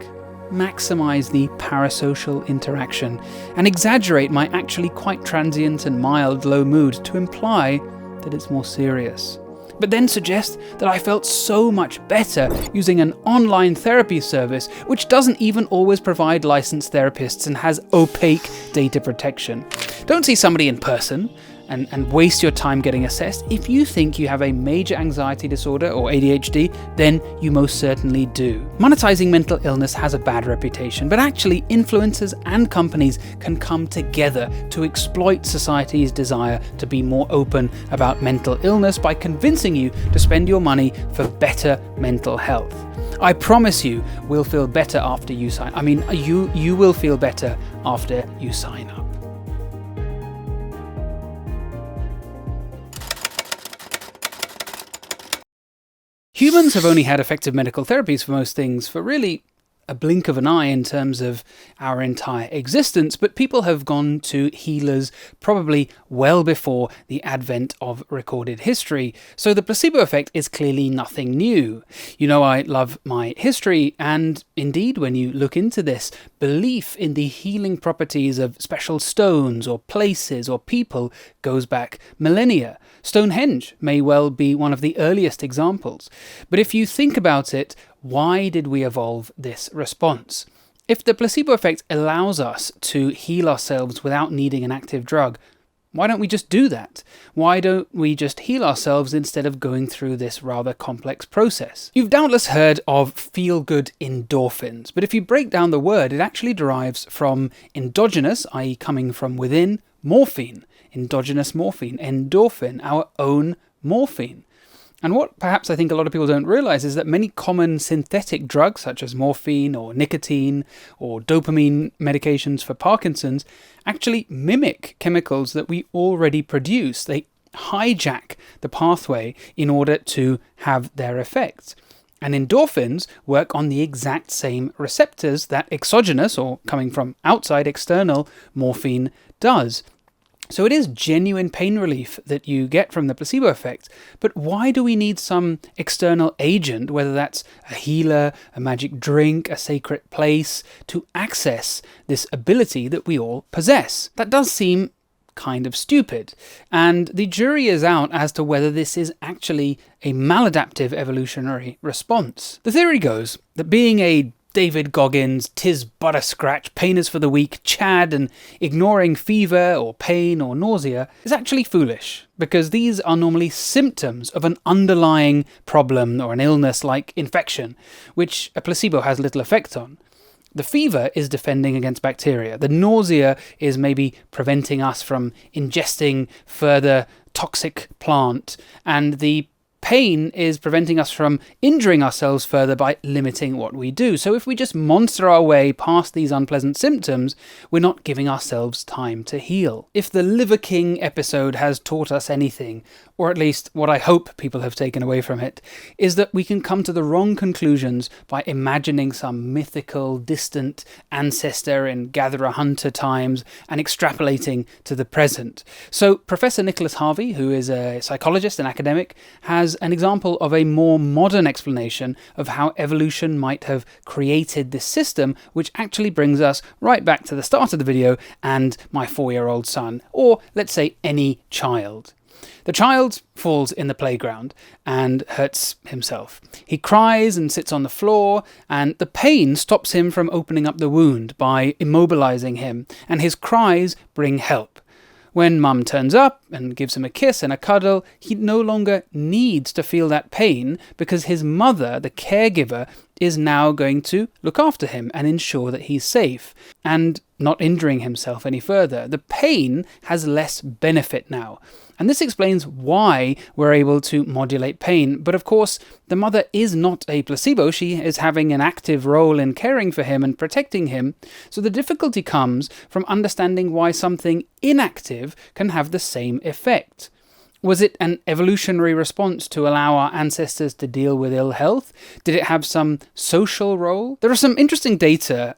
maximize the parasocial interaction, and exaggerate my actually quite transient and mild low mood to imply that it's more serious. But then suggest that I felt so much better using an online therapy service which doesn't even always provide licensed therapists and has opaque data protection. Don't see somebody in person and waste your time getting assessed. If you think you have a major anxiety disorder or ADHD, then you most certainly do. Monetizing mental illness has a bad reputation, but actually influencers and companies can come together to exploit society's desire to be more open about mental illness by convincing you to spend your money for better mental health. I promise you will feel better after you sign. You will feel better after you sign up. Humans have only had effective medical therapies for most things for really a blink of an eye in terms of our entire existence, but people have gone to healers probably well before the advent of recorded history. So the placebo effect is clearly nothing new. You know, I love my history, and indeed, when you look into this, belief in the healing properties of special stones or places or people goes back millennia. Stonehenge may well be one of the earliest examples. But if you think about it, why did we evolve this response? If the placebo effect allows us to heal ourselves without needing an active drug, why don't we just do that? Why don't we just heal ourselves instead of going through this rather complex process? You've doubtless heard of feel-good endorphins, but if you break down the word, it actually derives from endogenous, i.e. coming from within, morphine. Endogenous morphine, endorphin, our own morphine. And what perhaps I think a lot of people don't realize is that many common synthetic drugs, such as morphine or nicotine or dopamine medications for Parkinson's, actually mimic chemicals that we already produce. They hijack the pathway in order to have their effects. And endorphins work on the exact same receptors that exogenous, or coming from outside, external morphine does. So it is genuine pain relief that you get from the placebo effect, but why do we need some external agent, whether that's a healer, a magic drink, a sacred place, to access this ability that we all possess? That does seem kind of stupid, and the jury is out as to whether this is actually a maladaptive evolutionary response. The theory goes that being a David Goggins, "'tis but a scratch, pain is for the weak" Chad, and ignoring fever or pain or nausea is actually foolish, because these are normally symptoms of an underlying problem or an illness like infection, which a placebo has little effect on. The fever is defending against bacteria. The nausea is maybe preventing us from ingesting further toxic plant. And the pain is preventing us from injuring ourselves further by limiting what we do. So if we just monster our way past these unpleasant symptoms, we're not giving ourselves time to heal. If the Liver King episode has taught us anything, or at least what I hope people have taken away from it, is that we can come to the wrong conclusions by imagining some mythical, distant ancestor in gatherer-hunter times and extrapolating to the present. So Professor Nicholas Harvey, who is a psychologist and academic, has an example of a more modern explanation of how evolution might have created this system, which actually brings us right back to the start of the video and my 4-year-old son, or let's say any child. The child falls in the playground and hurts himself. He cries and sits on the floor, and the pain stops him from opening up the wound by immobilizing him, and his cries bring help. When mum turns up and gives him a kiss and a cuddle, he no longer needs to feel that pain because his mother, the caregiver, is now going to look after him and ensure that he's safe and not injuring himself any further. The pain has less benefit now. And this explains why we're able to modulate pain. But of course, the mother is not a placebo. She is having an active role in caring for him and protecting him. So the difficulty comes from understanding why something inactive can have the same effect. Was it an evolutionary response to allow our ancestors to deal with ill health? Did it have some social role? There are some interesting data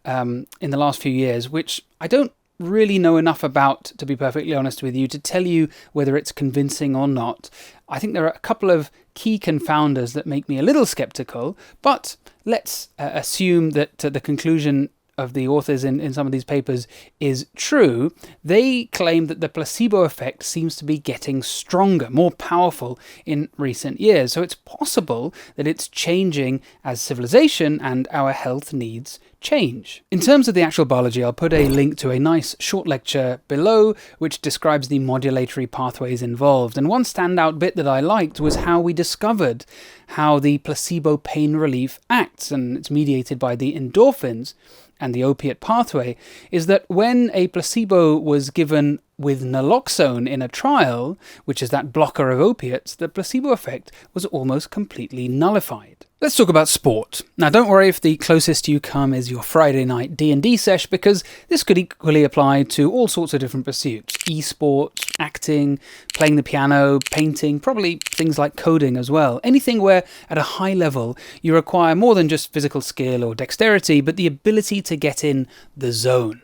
in the last few years, which I don't really know enough about, to be perfectly honest with you, to tell you whether it's convincing or not. I think there are a couple of key confounders that make me a little skeptical, but let's assume that the conclusion of the authors in some of these papers is true. They claim that the placebo effect seems to be getting stronger, more powerful in recent years. So it's possible that it's changing as civilization and our health needs change. In terms of the actual biology, I'll put a link to a nice short lecture below which describes the modulatory pathways involved. And one standout bit that I liked was how we discovered how the placebo pain relief acts, and it's mediated by the endorphins and the opiate pathway, is that when a placebo was given with naloxone in a trial, which is that blocker of opiates, the placebo effect was almost completely nullified. Let's talk about sport. Now, don't worry if the closest you come is your Friday night D&D sesh, because this could equally apply to all sorts of different pursuits. Esports, acting, playing the piano, painting, probably things like coding as well. Anything where, at a high level, you require more than just physical skill or dexterity, but the ability to get in the zone.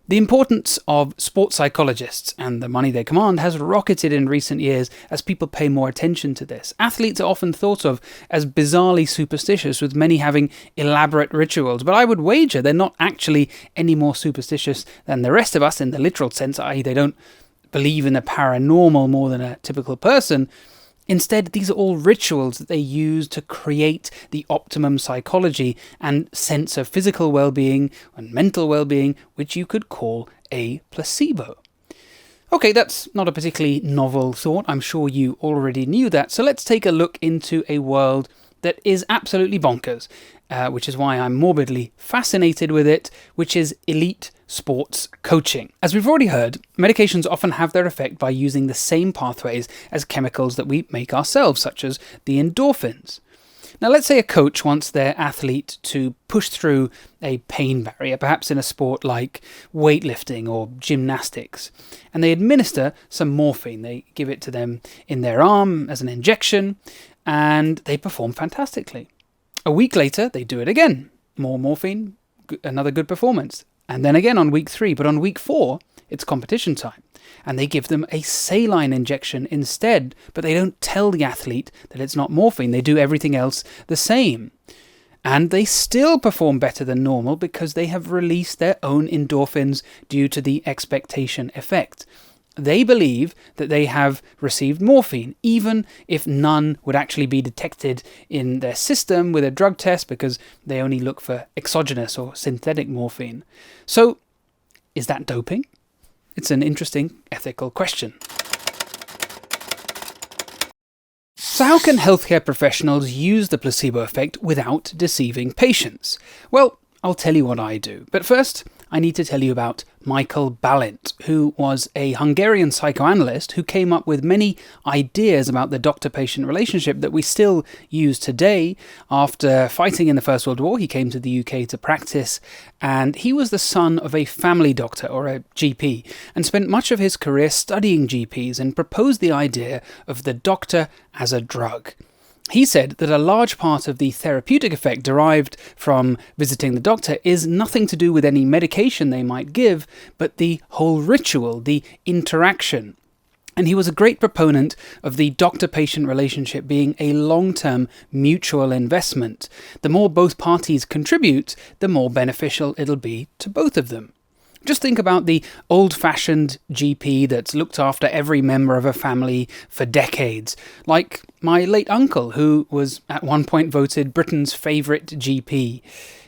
The importance of sports psychologists and the money they command has rocketed in recent years as people pay more attention to this. Athletes are often thought of as bizarrely superstitious, with many having elaborate rituals, but I would wager they're not actually any more superstitious than the rest of us in the literal sense, i.e. they don't believe in the paranormal more than a typical person. Instead, these are all rituals that they use to create the optimum psychology and sense of physical well-being and mental well-being, which you could call a placebo. Okay, that's not a particularly novel thought. I'm sure you already knew that. So let's take a look into a world that is absolutely bonkers, which is why I'm morbidly fascinated with it, which is elite sports coaching. As we've already heard, medications often have their effect by using the same pathways as chemicals that we make ourselves, such as the endorphins. Now, let's say a coach wants their athlete to push through a pain barrier, perhaps in a sport like weightlifting or gymnastics, and they administer some morphine. They give it to them in their arm as an injection, and they perform fantastically. A week later, they do it again. More morphine, another good performance. And then again on week 3, but on week 4, it's competition time. And they give them a saline injection instead, but they don't tell the athlete that it's not morphine. They do everything else the same. And they still perform better than normal because they have released their own endorphins due to the expectation effect. They believe that they have received morphine, even if none would actually be detected in their system with a drug test because they only look for exogenous or synthetic morphine. So, is that doping? It's an interesting ethical question. So how can healthcare professionals use the placebo effect without deceiving patients? Well, I'll tell you what I do. But first, I need to tell you about Michael Balint, who was a Hungarian psychoanalyst who came up with many ideas about the doctor-patient relationship that we still use today. After fighting in the First World War, he came to the UK to practice, and he was the son of a family doctor, or a GP, and spent much of his career studying GPs and proposed the idea of the doctor as a drug. He said that a large part of the therapeutic effect derived from visiting the doctor is nothing to do with any medication they might give, but the whole ritual, the interaction. And he was a great proponent of the doctor-patient relationship being a long-term mutual investment. The more both parties contribute, the more beneficial it'll be to both of them. Just think about the old-fashioned GP that's looked after every member of a family for decades, like my late uncle, who was at one point voted Britain's favourite GP.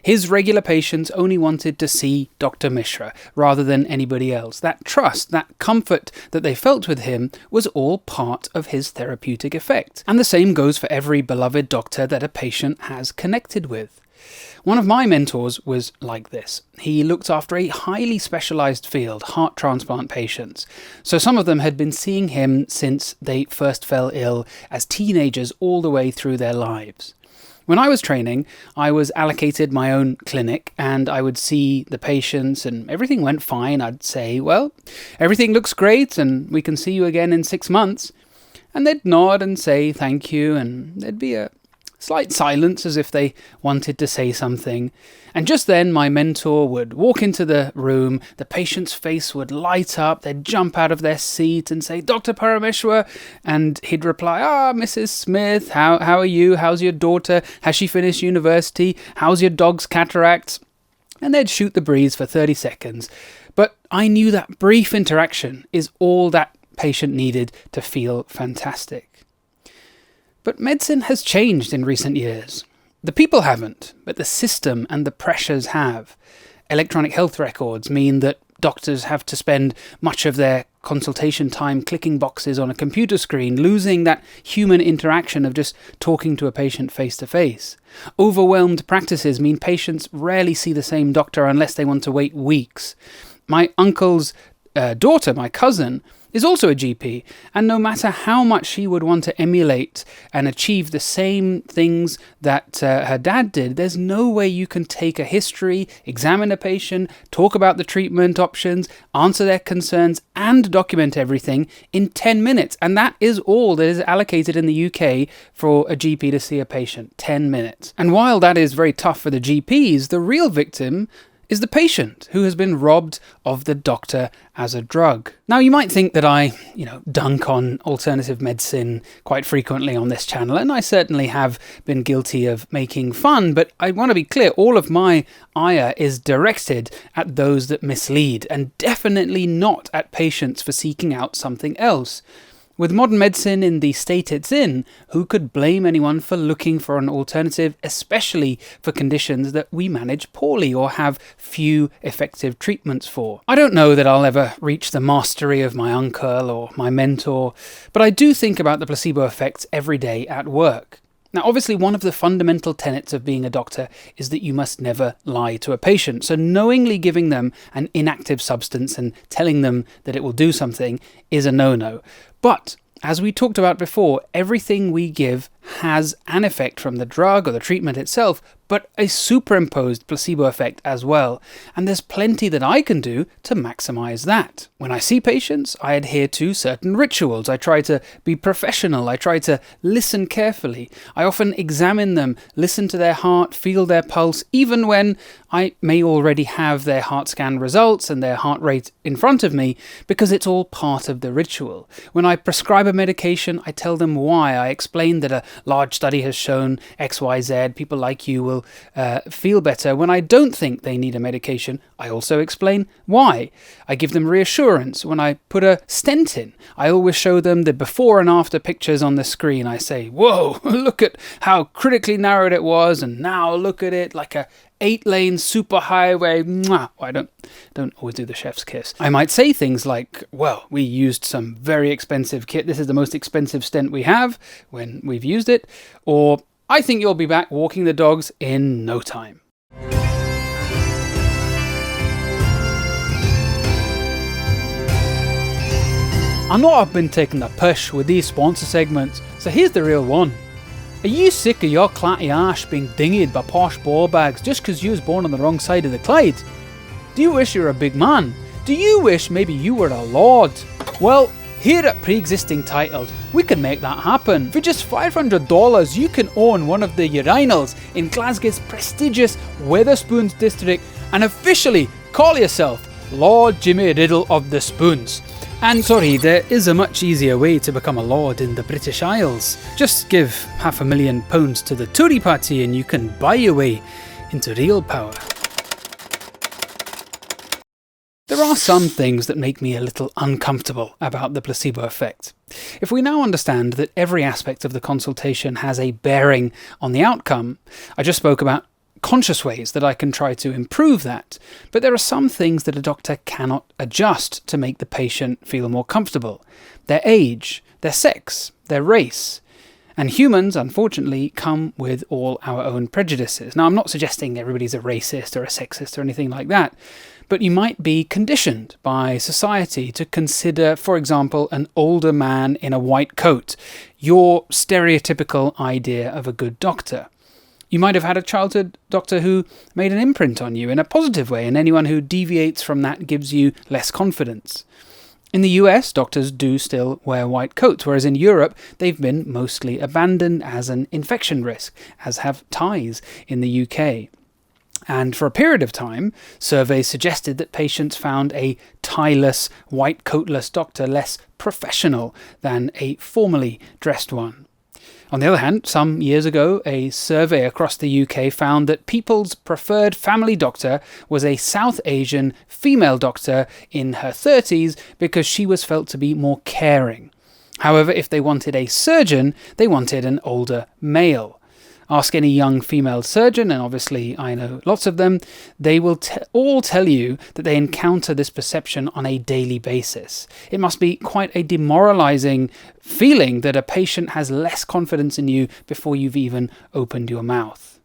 His regular patients only wanted to see Dr. Mishra rather than anybody else. That trust, that comfort that they felt with him was all part of his therapeutic effect. And the same goes for every beloved doctor that a patient has connected with. One of my mentors was like this. He looked after a highly specialised field, heart transplant patients. So some of them had been seeing him since they first fell ill as teenagers all the way through their lives. When I was training, I was allocated my own clinic and I would see the patients and everything went fine. I'd say, well, everything looks great and we can see you again in 6 months. And they'd nod and say thank you, and there'd be a slight silence as if they wanted to say something. And just then my mentor would walk into the room, the patient's face would light up, they'd jump out of their seat and say, "Dr. Parameshwar," and he'd reply, "Mrs. Smith, how are you? How's your daughter? Has she finished university? How's your dog's cataracts?" And they'd shoot the breeze for 30 seconds. But I knew that brief interaction is all that patient needed to feel fantastic. But medicine has changed in recent years. The people haven't, but the system and the pressures have. Electronic health records mean that doctors have to spend much of their consultation time clicking boxes on a computer screen, losing that human interaction of just talking to a patient face to face. Overwhelmed practices mean patients rarely see the same doctor unless they want to wait weeks. My uncle's daughter, my cousin, is also a GP, and no matter how much she would want to emulate and achieve the same things that her dad did, there's no way you can take a history, examine a patient, talk about the treatment options, answer their concerns, and document everything in 10 minutes. And that is all that is allocated in the UK for a GP to see a patient, 10 minutes. And while that is very tough for the GPs, the real victim is the patient who has been robbed of the doctor as a drug. Now, you might think that I, dunk on alternative medicine quite frequently on this channel, and I certainly have been guilty of making fun, but I want to be clear, all of my ire is directed at those that mislead, and definitely not at patients for seeking out something else. With modern medicine in the state it's in, who could blame anyone for looking for an alternative, especially for conditions that we manage poorly or have few effective treatments for? I don't know that I'll ever reach the mastery of my uncle or my mentor, but I do think about the placebo effects every day at work. Now, obviously, one of the fundamental tenets of being a doctor is that you must never lie to a patient. So knowingly giving them an inactive substance and telling them that it will do something is a no-no. But as we talked about before, everything we give has an effect from the drug or the treatment itself, but a superimposed placebo effect as well. And there's plenty that I can do to maximize that. When I see patients, I adhere to certain rituals. I try to be professional. I try to listen carefully. I often examine them, listen to their heart, feel their pulse, even when I may already have their heart scan results and their heart rate in front of me, because it's all part of the ritual. When I prescribe a medication, I tell them why. I explain that a large study has shown XYZ. People like you will feel better. When I don't think they need a medication, I also explain why. I give them reassurance. When I put a stent in, I always show them the before and after pictures on the screen. I say, whoa, look at how critically narrowed it was, and now look at it like a 8-lane superhighway. Mwah. Well, I don't always do the chef's kiss. I might say things like, well, we used some very expensive kit. This is the most expensive stent we have when we've used it. Or, I think you'll be back walking the dogs in no time. I know I've been taking the piss with these sponsor segments, so here's the real one. Are you sick of your clatty arse being dinghied by posh ball bags just because you was born on the wrong side of the Clyde? Do you wish you were a big man? Do you wish maybe you were a lord? Well, here at Pre-Existing Titles, we can make that happen. For just $500, you can own one of the urinals in Glasgow's prestigious Wetherspoons district and officially call yourself Lord Jimmy Riddle of the Spoons. And sorry, there is a much easier way to become a lord in the British Isles. Just give £500,000 to the Tory party and you can buy your way into real power. There are some things that make me a little uncomfortable about the placebo effect. If we now understand that every aspect of the consultation has a bearing on the outcome, I just spoke about conscious ways that I can try to improve that, but there are some things that a doctor cannot adjust to make the patient feel more comfortable. Their age, their sex, their race. And humans, unfortunately, come with all our own prejudices. Now, I'm not suggesting everybody's a racist or a sexist or anything like that, but you might be conditioned by society to consider, for example, an older man in a white coat, your stereotypical idea of a good doctor. You might have had a childhood doctor who made an imprint on you in a positive way, and anyone who deviates from that gives you less confidence. In the US, doctors do still wear white coats, whereas in Europe, they've been mostly abandoned as an infection risk, as have ties in the UK. And for a period of time, surveys suggested that patients found a tie-less, white coatless doctor less professional than a formally dressed one. On the other hand, some years ago, a survey across the UK found that people's preferred family doctor was a South Asian female doctor in her 30s because she was felt to be more caring. However, if they wanted a surgeon, they wanted an older male. Ask any young female surgeon, and obviously I know lots of them, they will all tell you that they encounter this perception on a daily basis. It must be quite a demoralizing feeling that a patient has less confidence in you before you've even opened your mouth.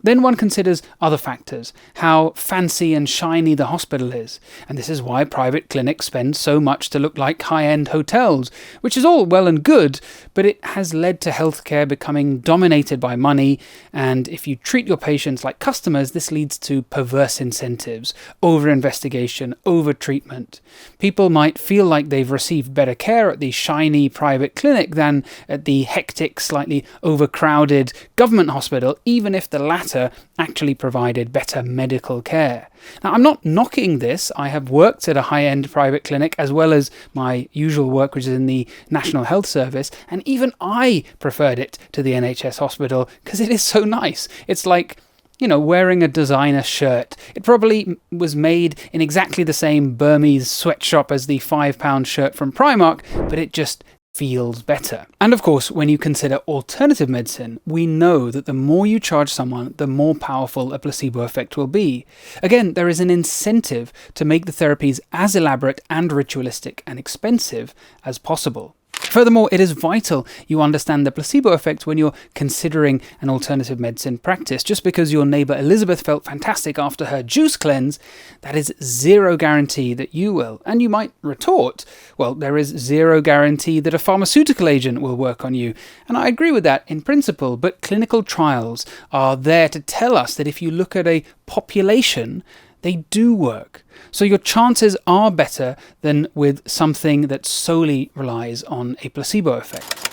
Then one considers other factors, how fancy and shiny the hospital is, and this is why private clinics spend so much to look like high-end hotels, which is all well and good, but it has led to healthcare becoming dominated by money, and if you treat your patients like customers, this leads to perverse incentives, over-investigation, over-treatment. People might feel like they've received better care at the shiny private clinic than at the hectic, slightly overcrowded government hospital, even if the latter actually provided better medical care. Now, I'm not knocking this. I have worked at a high-end private clinic as well as my usual work, which is in the National Health Service, and even I preferred it to the NHS hospital because it is so nice. It's like, you know, wearing a designer shirt. It probably was made in exactly the same Burmese sweatshop as the £5 shirt from Primark, but it just feels better. And of course, when you consider alternative medicine, we know that the more you charge someone, the more powerful a placebo effect will be. Again, there is an incentive to make the therapies as elaborate and ritualistic and expensive as possible. Furthermore, it is vital you understand the placebo effect when you're considering an alternative medicine practice. Just because your neighbour Elizabeth felt fantastic after her juice cleanse, that is zero guarantee that you will. And you might retort, well, there is zero guarantee that a pharmaceutical agent will work on you. And I agree with that in principle, but clinical trials are there to tell us that if you look at a population, they do work. So your chances are better than with something that solely relies on a placebo effect.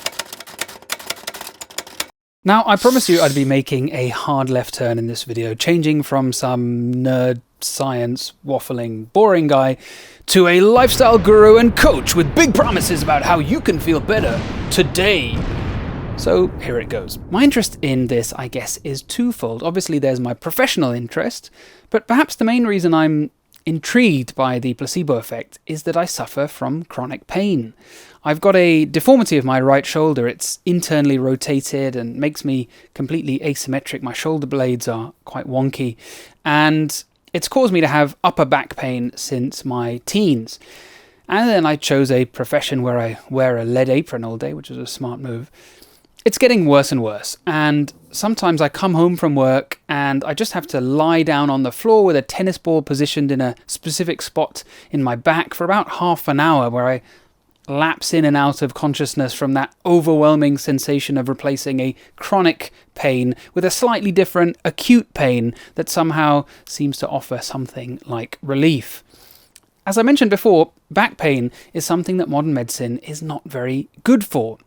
Now, I promised you I'd be making a hard left turn in this video, changing from some nerd, science, waffling, boring guy to a lifestyle guru and coach with big promises about how you can feel better today. So here it goes. My interest in this, I guess, is twofold. Obviously, there's my professional interest, but perhaps the main reason I'm intrigued by the placebo effect is that I suffer from chronic pain. I've got a deformity of my right shoulder. It's internally rotated and makes me completely asymmetric. My shoulder blades are quite wonky, and it's caused me to have upper back pain since my teens. And then I chose a profession where I wear a lead apron all day, which is a smart move. It's getting worse and worse, and sometimes I come home from work and I just have to lie down on the floor with a tennis ball positioned in a specific spot in my back for about half an hour, where I lapse in and out of consciousness from that overwhelming sensation of replacing a chronic pain with a slightly different acute pain that somehow seems to offer something like relief. As I mentioned before, back pain is something that modern medicine is not very good for.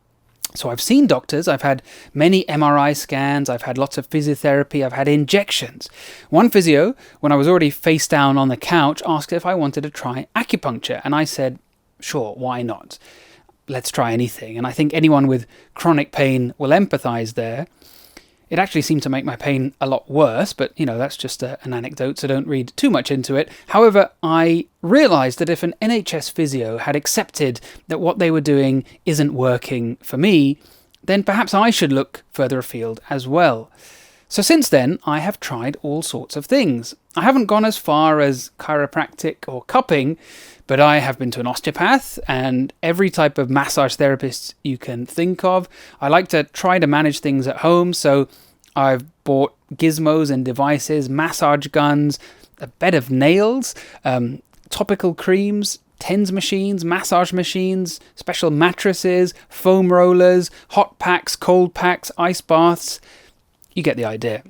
So I've seen doctors, I've had many MRI scans, I've had lots of physiotherapy, I've had injections. One physio, when I was already face down on the couch, asked if I wanted to try acupuncture, and I said, sure, why not? Let's try anything. And I think anyone with chronic pain will empathize there. It actually seemed to make my pain a lot worse, but, that's just an anecdote, so don't read too much into it. However, I realised that if an NHS physio had accepted that what they were doing isn't working for me, then perhaps I should look further afield as well. So since then, I have tried all sorts of things. I haven't gone as far as chiropractic or cupping, but I have been to an osteopath and every type of massage therapist you can think of. I like to try to manage things at home, so I've bought gizmos and devices, massage guns, a bed of nails, topical creams, TENS machines, massage machines, special mattresses, foam rollers, hot packs, cold packs, ice baths. You get the idea.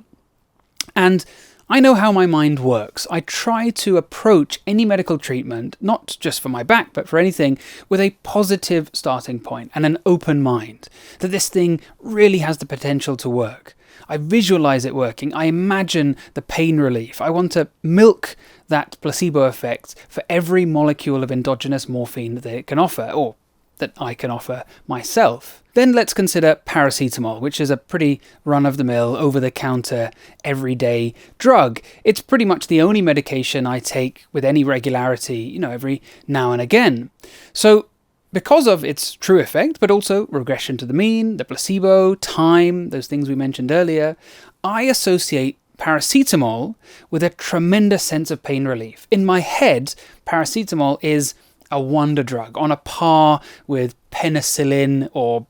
And I know how my mind works. I try to approach any medical treatment, not just for my back, but for anything, with a positive starting point and an open mind, that this thing really has the potential to work. I visualize it working. I imagine the pain relief. I want to milk that placebo effect for every molecule of endogenous morphine that it can offer, or that I can offer myself. Then let's consider paracetamol, which is a pretty run-of-the-mill, over-the-counter, everyday drug. It's pretty much the only medication I take with any regularity, every now and again. So because of its true effect, but also regression to the mean, the placebo, time, those things we mentioned earlier, I associate paracetamol with a tremendous sense of pain relief. In my head, paracetamol is a wonder drug on a par with penicillin or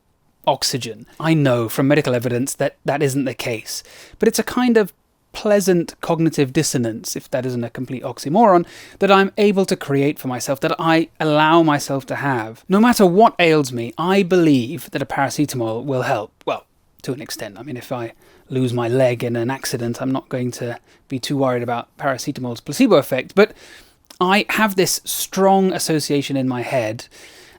oxygen. I know from medical evidence that that isn't the case, but it's a kind of pleasant cognitive dissonance, if that isn't a complete oxymoron, that I'm able to create for myself, that I allow myself to have. No matter what ails me, I believe that a paracetamol will help. Well, to an extent. I mean, if I lose my leg in an accident, I'm not going to be too worried about paracetamol's placebo effect, but I have this strong association in my head,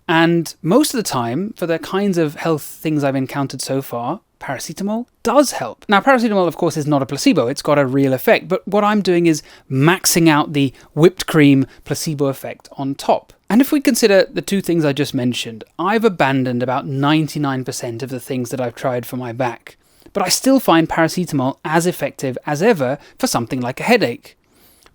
and most of the time, for the kinds of health things I've encountered so far, paracetamol does help. Now, paracetamol, of course, is not a placebo. It's got a real effect, but what I'm doing is maxing out the whipped cream placebo effect on top. And if we consider the two things I just mentioned, I've abandoned about 99% of the things that I've tried for my back, but I still find paracetamol as effective as ever for something like a headache.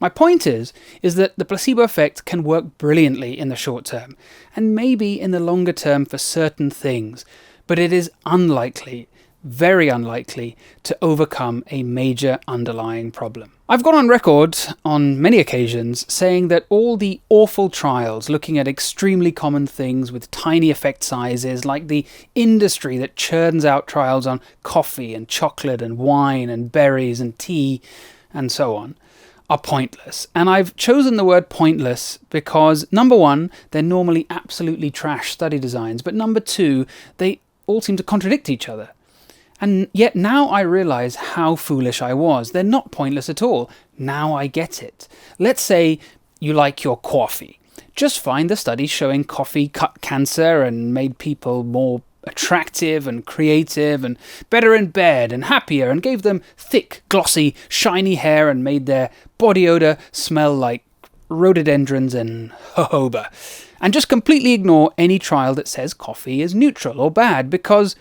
My point is that the placebo effect can work brilliantly in the short term, and maybe in the longer term for certain things, but it is unlikely very unlikely to overcome a major underlying problem. I've gone on record on many occasions saying that all the awful trials looking at extremely common things with tiny effect sizes, like the industry that churns out trials on coffee and chocolate and wine and berries and tea and so on, are pointless. And I've chosen the word pointless because, number one, they're normally absolutely trash study designs, but number two, they all seem to contradict each other. And yet now I realise how foolish I was. They're not pointless at all. Now I get it. Let's say you like your coffee. Just find the studies showing coffee cut cancer and made people more attractive and creative and better in bed and happier and gave them thick, glossy, shiny hair and made their body odour smell like rhododendrons and jojoba. And just completely ignore any trial that says coffee is neutral or bad, because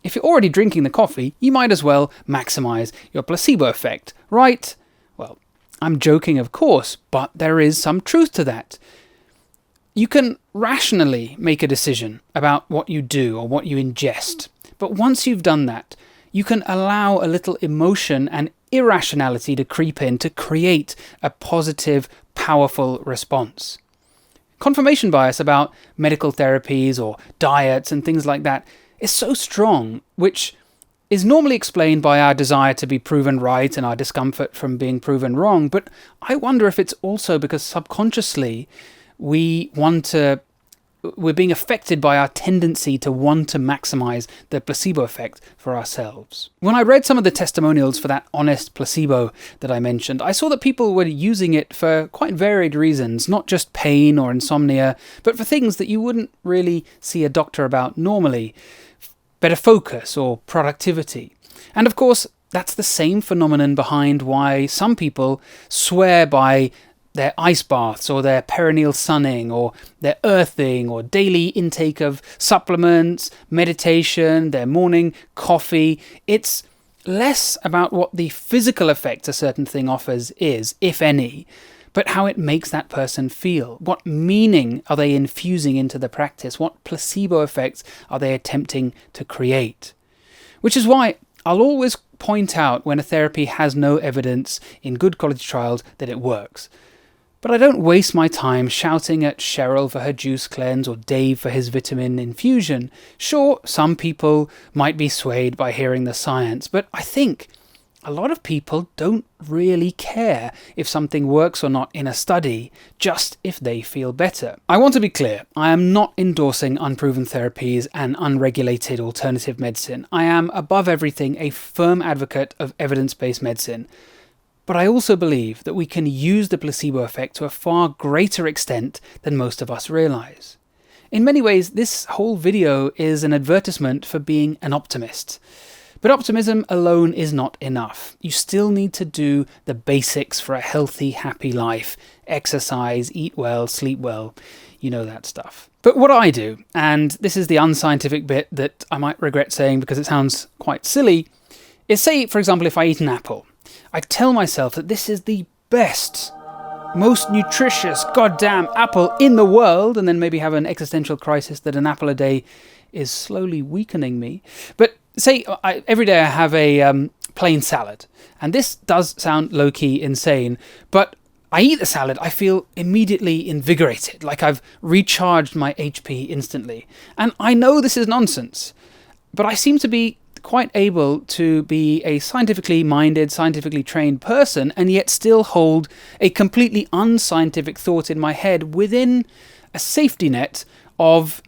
if you're already drinking the coffee, you might as well maximize your placebo effect, right? Well, I'm joking, of course, but there is some truth to that. You can rationally make a decision about what you do or what you ingest, but once you've done that, you can allow a little emotion and irrationality to creep in to create a positive, powerful response. Confirmation bias about medical therapies or diets and things like that is so strong, which is normally explained by our desire to be proven right and our discomfort from being proven wrong. But I wonder if it's also because subconsciously we're being affected by our tendency to want to maximize the placebo effect for ourselves. When I read some of the testimonials for that honest placebo that I mentioned, I saw that people were using it for quite varied reasons, not just pain or insomnia, but for things that you wouldn't really see a doctor about normally. Better focus or productivity. And of course, that's the same phenomenon behind why some people swear by their ice baths or their perineal sunning or their earthing or daily intake of supplements, meditation, their morning coffee. It's less about what the physical effect a certain thing offers is, if any, but how it makes that person feel. What meaning are they infusing into the practice? What placebo effects are they attempting to create? Which is why I'll always point out when a therapy has no evidence in good quality trials that it works. But I don't waste my time shouting at Cheryl for her juice cleanse or Dave for his vitamin infusion. Sure, some people might be swayed by hearing the science, but I think a lot of people don't really care if something works or not in a study, just if they feel better. I want to be clear, I am not endorsing unproven therapies and unregulated alternative medicine. I am, above everything, a firm advocate of evidence-based medicine. But I also believe that we can use the placebo effect to a far greater extent than most of us realize. In many ways, this whole video is an advertisement for being an optimist. But optimism alone is not enough. You still need to do the basics for a healthy, happy life. Exercise, eat well, sleep well, you know that stuff. But what I do, and this is the unscientific bit that I might regret saying because it sounds quite silly, is say, for example, if I eat an apple, I tell myself that this is the best, most nutritious goddamn apple in the world, and then maybe have an existential crisis that an apple a day is slowly weakening me. But say every day I have a plain salad, and this does sound low-key insane, but I eat the salad, I feel immediately invigorated, like I've recharged my HP instantly. And I know this is nonsense, but I seem to be quite able to be a scientifically minded, scientifically trained person, and yet still hold a completely unscientific thought in my head within a safety net of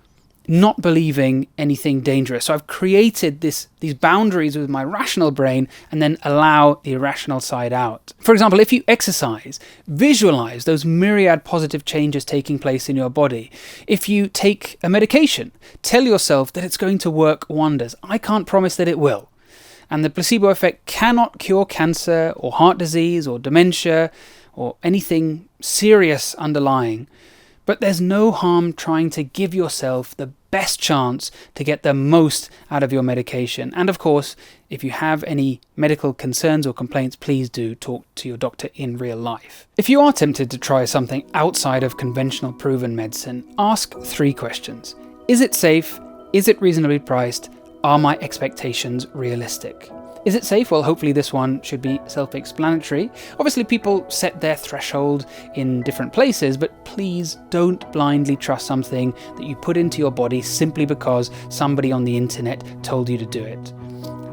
not believing anything dangerous. So I've created these boundaries with my rational brain and then allow the irrational side out. For example, if you exercise, visualize those myriad positive changes taking place in your body. If you take a medication, tell yourself that it's going to work wonders. I can't promise that it will. And the placebo effect cannot cure cancer or heart disease or dementia or anything serious underlying. But there's no harm trying to give yourself the best chance to get the most out of your medication. And of course, if you have any medical concerns or complaints, please do talk to your doctor in real life. If you are tempted to try something outside of conventional proven medicine, ask 3 questions. Is it safe? Is it reasonably priced? are my expectations realistic? Is it safe? Well, hopefully this one should be self-explanatory. Obviously, people set their threshold in different places, but please don't blindly trust something that you put into your body simply because somebody on the internet told you to do it.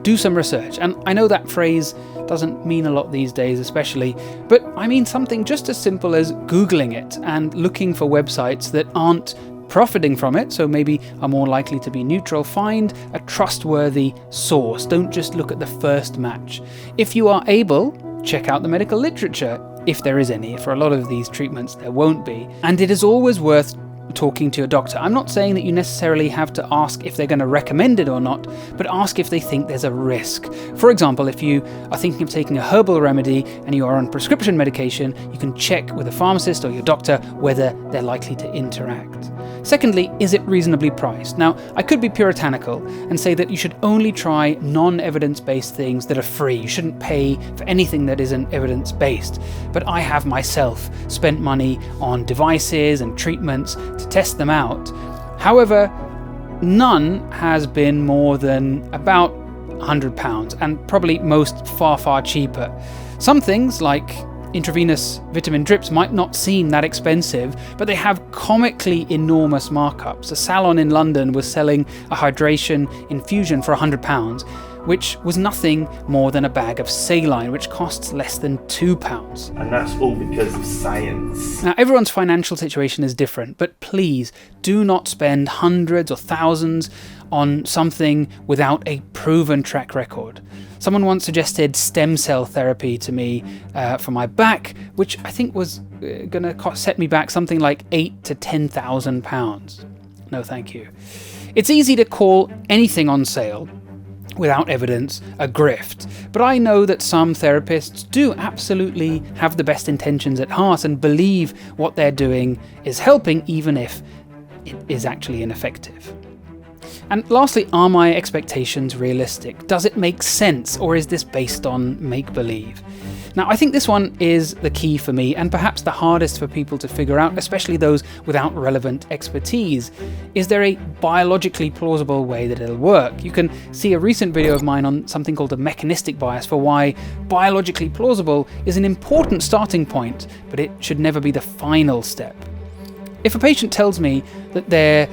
Do some research. And I know that phrase doesn't mean a lot these days especially, but I mean something just as simple as Googling it and looking for websites that aren't profiting from it, so maybe are more likely to be neutral. Find a trustworthy source. Don't just look at the first match. If you are able, check out the medical literature, if there is any. For a lot of these treatments, there won't be. And it is always worth talking to your doctor. I'm not saying that you necessarily have to ask if they're going to recommend it or not, but ask if they think there's a risk. For example, if you are thinking of taking a herbal remedy and you are on prescription medication, you can check with a pharmacist or your doctor whether they're likely to interact. Secondly, is it reasonably priced? Now, I could be puritanical and say that you should only try non-evidence-based things that are free. You shouldn't pay for anything that isn't evidence-based. But I have myself spent money on devices and treatments to test them out. However, none has been more than about £100, and probably most far, far cheaper. Some things like intravenous vitamin drips might not seem that expensive, but they have comically enormous markups. A salon in London was selling a hydration infusion for £100, which was nothing more than a bag of saline, which costs less than £2. And that's all because of science. Now, everyone's financial situation is different, but please do not spend hundreds or thousands on something without a proven track record. Someone once suggested stem cell therapy to me for my back, which I think was going to set me back something like £8,000 to £10,000. No, thank you. It's easy to call anything on sale without evidence a grift, but I know that some therapists do absolutely have the best intentions at heart and believe what they're doing is helping, even if it is actually ineffective. And lastly, are my expectations realistic? Does it make sense, or is this based on make-believe? Now, I think this one is the key for me, and perhaps the hardest for people to figure out, especially those without relevant expertise. Is there a biologically plausible way that it'll work? You can see a recent video of mine on something called a mechanistic bias for why biologically plausible is an important starting point, but it should never be the final step. If a patient tells me that they're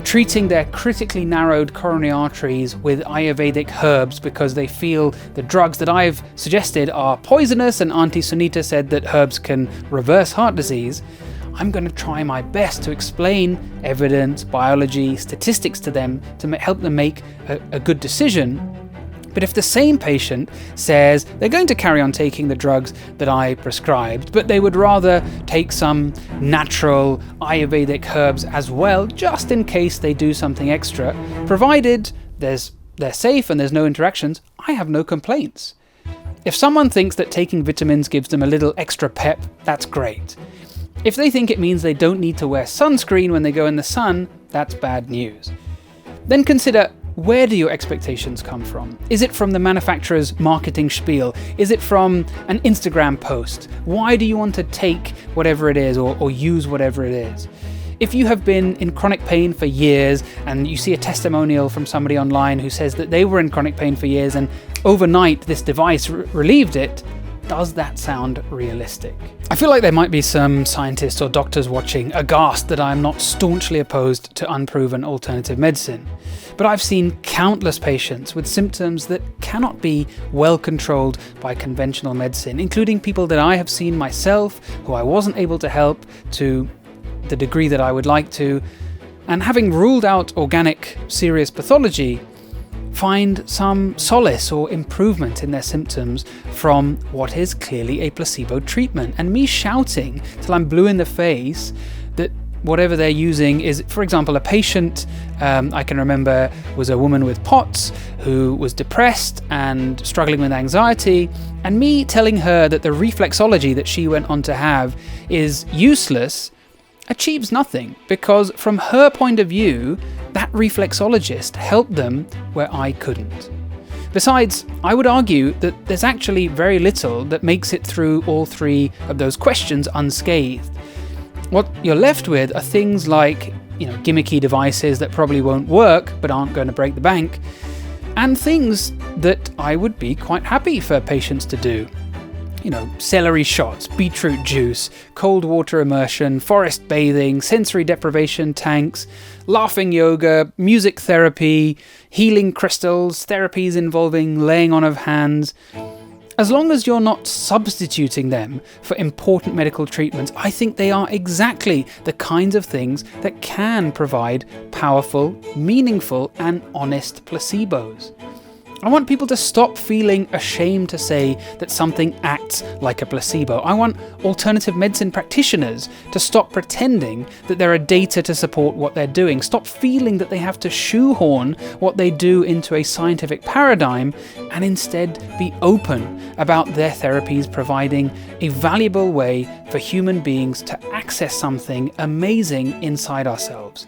treating their critically narrowed coronary arteries with Ayurvedic herbs because they feel the drugs that I've suggested are poisonous, and Auntie Sunita said that herbs can reverse heart disease, I'm going to try my best to explain evidence, biology, statistics to them to help them make a good decision. But if the same patient says they're going to carry on taking the drugs that I prescribed, but they would rather take some natural Ayurvedic herbs as well, just in case they do something extra, provided they're safe and there's no interactions, I have no complaints. If someone thinks that taking vitamins gives them a little extra pep, that's great. If they think it means they don't need to wear sunscreen when they go in the sun, that's bad news. Then consider, where do your expectations come from? Is it from the manufacturer's marketing spiel? Is it from an Instagram post? Why do you want to take whatever it is or use whatever it is? If you have been in chronic pain for years and you see a testimonial from somebody online who says that they were in chronic pain for years and overnight this device relieved it, does that sound realistic? I feel like there might be some scientists or doctors watching aghast that I'm not staunchly opposed to unproven alternative medicine. But I've seen countless patients with symptoms that cannot be well controlled by conventional medicine, including people that I have seen myself, who I wasn't able to help to the degree that I would like to, and having ruled out organic serious pathology, find some solace or improvement in their symptoms from what is clearly a placebo treatment. And me shouting till I'm blue in the face that whatever they're using is, for example, a patient I can remember was a woman with POTS who was depressed and struggling with anxiety, and me telling her that the reflexology that she went on to have is useless achieves nothing, because from her point of view, that reflexologist helped them where I couldn't. Besides, I would argue that there's actually very little that makes it through all three of those questions unscathed. What you're left with are things like gimmicky devices that probably won't work but aren't going to break the bank, and things that I would be quite happy for patients to do. Celery shots, beetroot juice, cold water immersion, forest bathing, sensory deprivation tanks, laughing yoga, music therapy, healing crystals, therapies involving laying on of hands. As long as you're not substituting them for important medical treatments, I think they are exactly the kinds of things that can provide powerful, meaningful, and honest placebos. I want people to stop feeling ashamed to say that something acts like a placebo. I want alternative medicine practitioners to stop pretending that there are data to support what they're doing. Stop feeling that they have to shoehorn what they do into a scientific paradigm, and instead be open about their therapies providing a valuable way for human beings to access something amazing inside ourselves.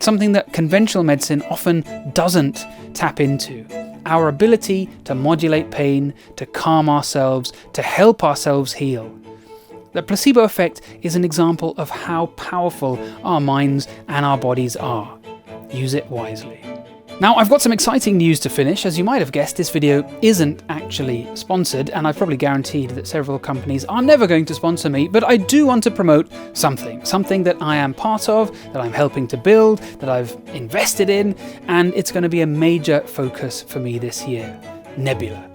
Something that conventional medicine often doesn't tap into. Our ability to modulate pain, to calm ourselves, to help ourselves heal. The placebo effect is an example of how powerful our minds and our bodies are. Use it wisely. Now, I've got some exciting news to finish. As you might have guessed, this video isn't actually sponsored, and I've probably guaranteed that several companies are never going to sponsor me, but I do want to promote something that I am part of, that I'm helping to build, that I've invested in, and it's going to be a major focus for me this year: Nebula.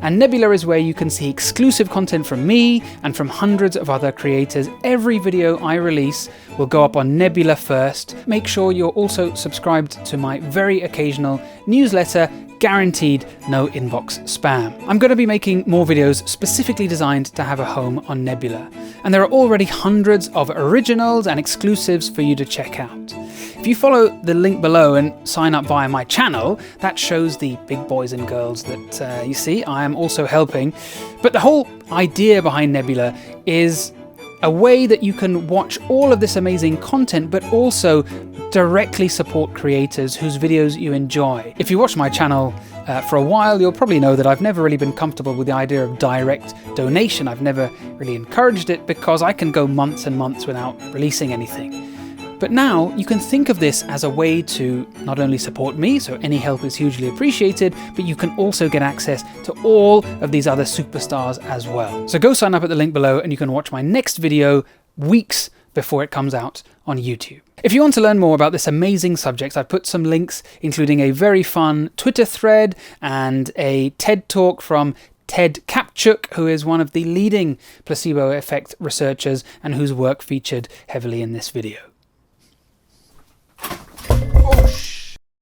And Nebula is where you can see exclusive content from me and from hundreds of other creators. Every video I release will go up on Nebula first. Make sure you're also subscribed to my very occasional newsletter, guaranteed no inbox spam. I'm going to be making more videos specifically designed to have a home on Nebula. And there are already hundreds of originals and exclusives for you to check out. If you follow the link below and sign up via my channel, that shows the big boys and girls that you see I am also helping. But the whole idea behind Nebula is a way that you can watch all of this amazing content, but also directly support creators whose videos you enjoy. If you watch my channel for a while, you'll probably know that I've never really been comfortable with the idea of direct donation. I've never really encouraged it because I can go months and months without releasing anything. But now you can think of this as a way to not only support me, so any help is hugely appreciated, but you can also get access to all of these other superstars as well. So go sign up at the link below and you can watch my next video weeks before it comes out on YouTube. If you want to learn more about this amazing subject, I've put some links, including a very fun Twitter thread and a TED talk from Ted Kapchuk, who is one of the leading placebo effect researchers and whose work featured heavily in this video.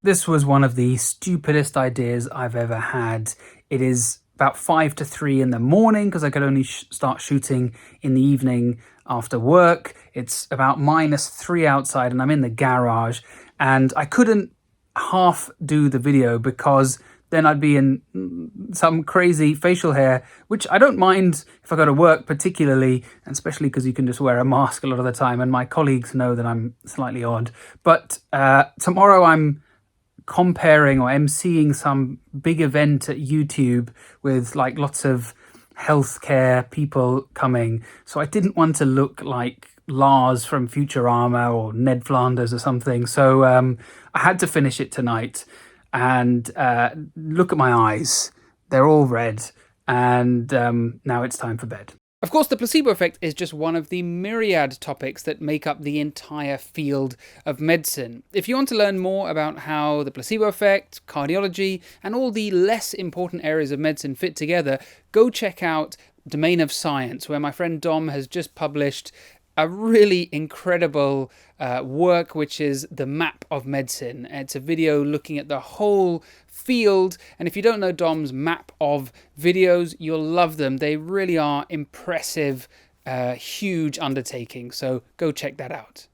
This was one of the stupidest ideas I've ever had. It is about 2 to 3 in the morning because I could only start shooting in the evening after work. It's about -3 outside and I'm in the garage, and I couldn't half do the video because then I'd be in some crazy facial hair, which I don't mind if I go to work particularly, and especially because you can just wear a mask a lot of the time, and my colleagues know that I'm slightly odd. But tomorrow I'm comparing or emceeing some big event at YouTube with like lots of healthcare people coming. So I didn't want to look like Lars from Futurama or Ned Flanders or something. So I had to finish it tonight. And look at my eyes. They're all red. And now it's time for bed. Of course, the placebo effect is just one of the myriad topics that make up the entire field of medicine. If you want to learn more about how the placebo effect, cardiology, and all the less important areas of medicine fit together, go check out Domain of Science, where my friend Dom has just published a really incredible work, which is the map of medicine. It's a video looking at the whole field, and if you don't know Dom's map of videos, you'll love them. They really are impressive, huge undertakings, so go check that out.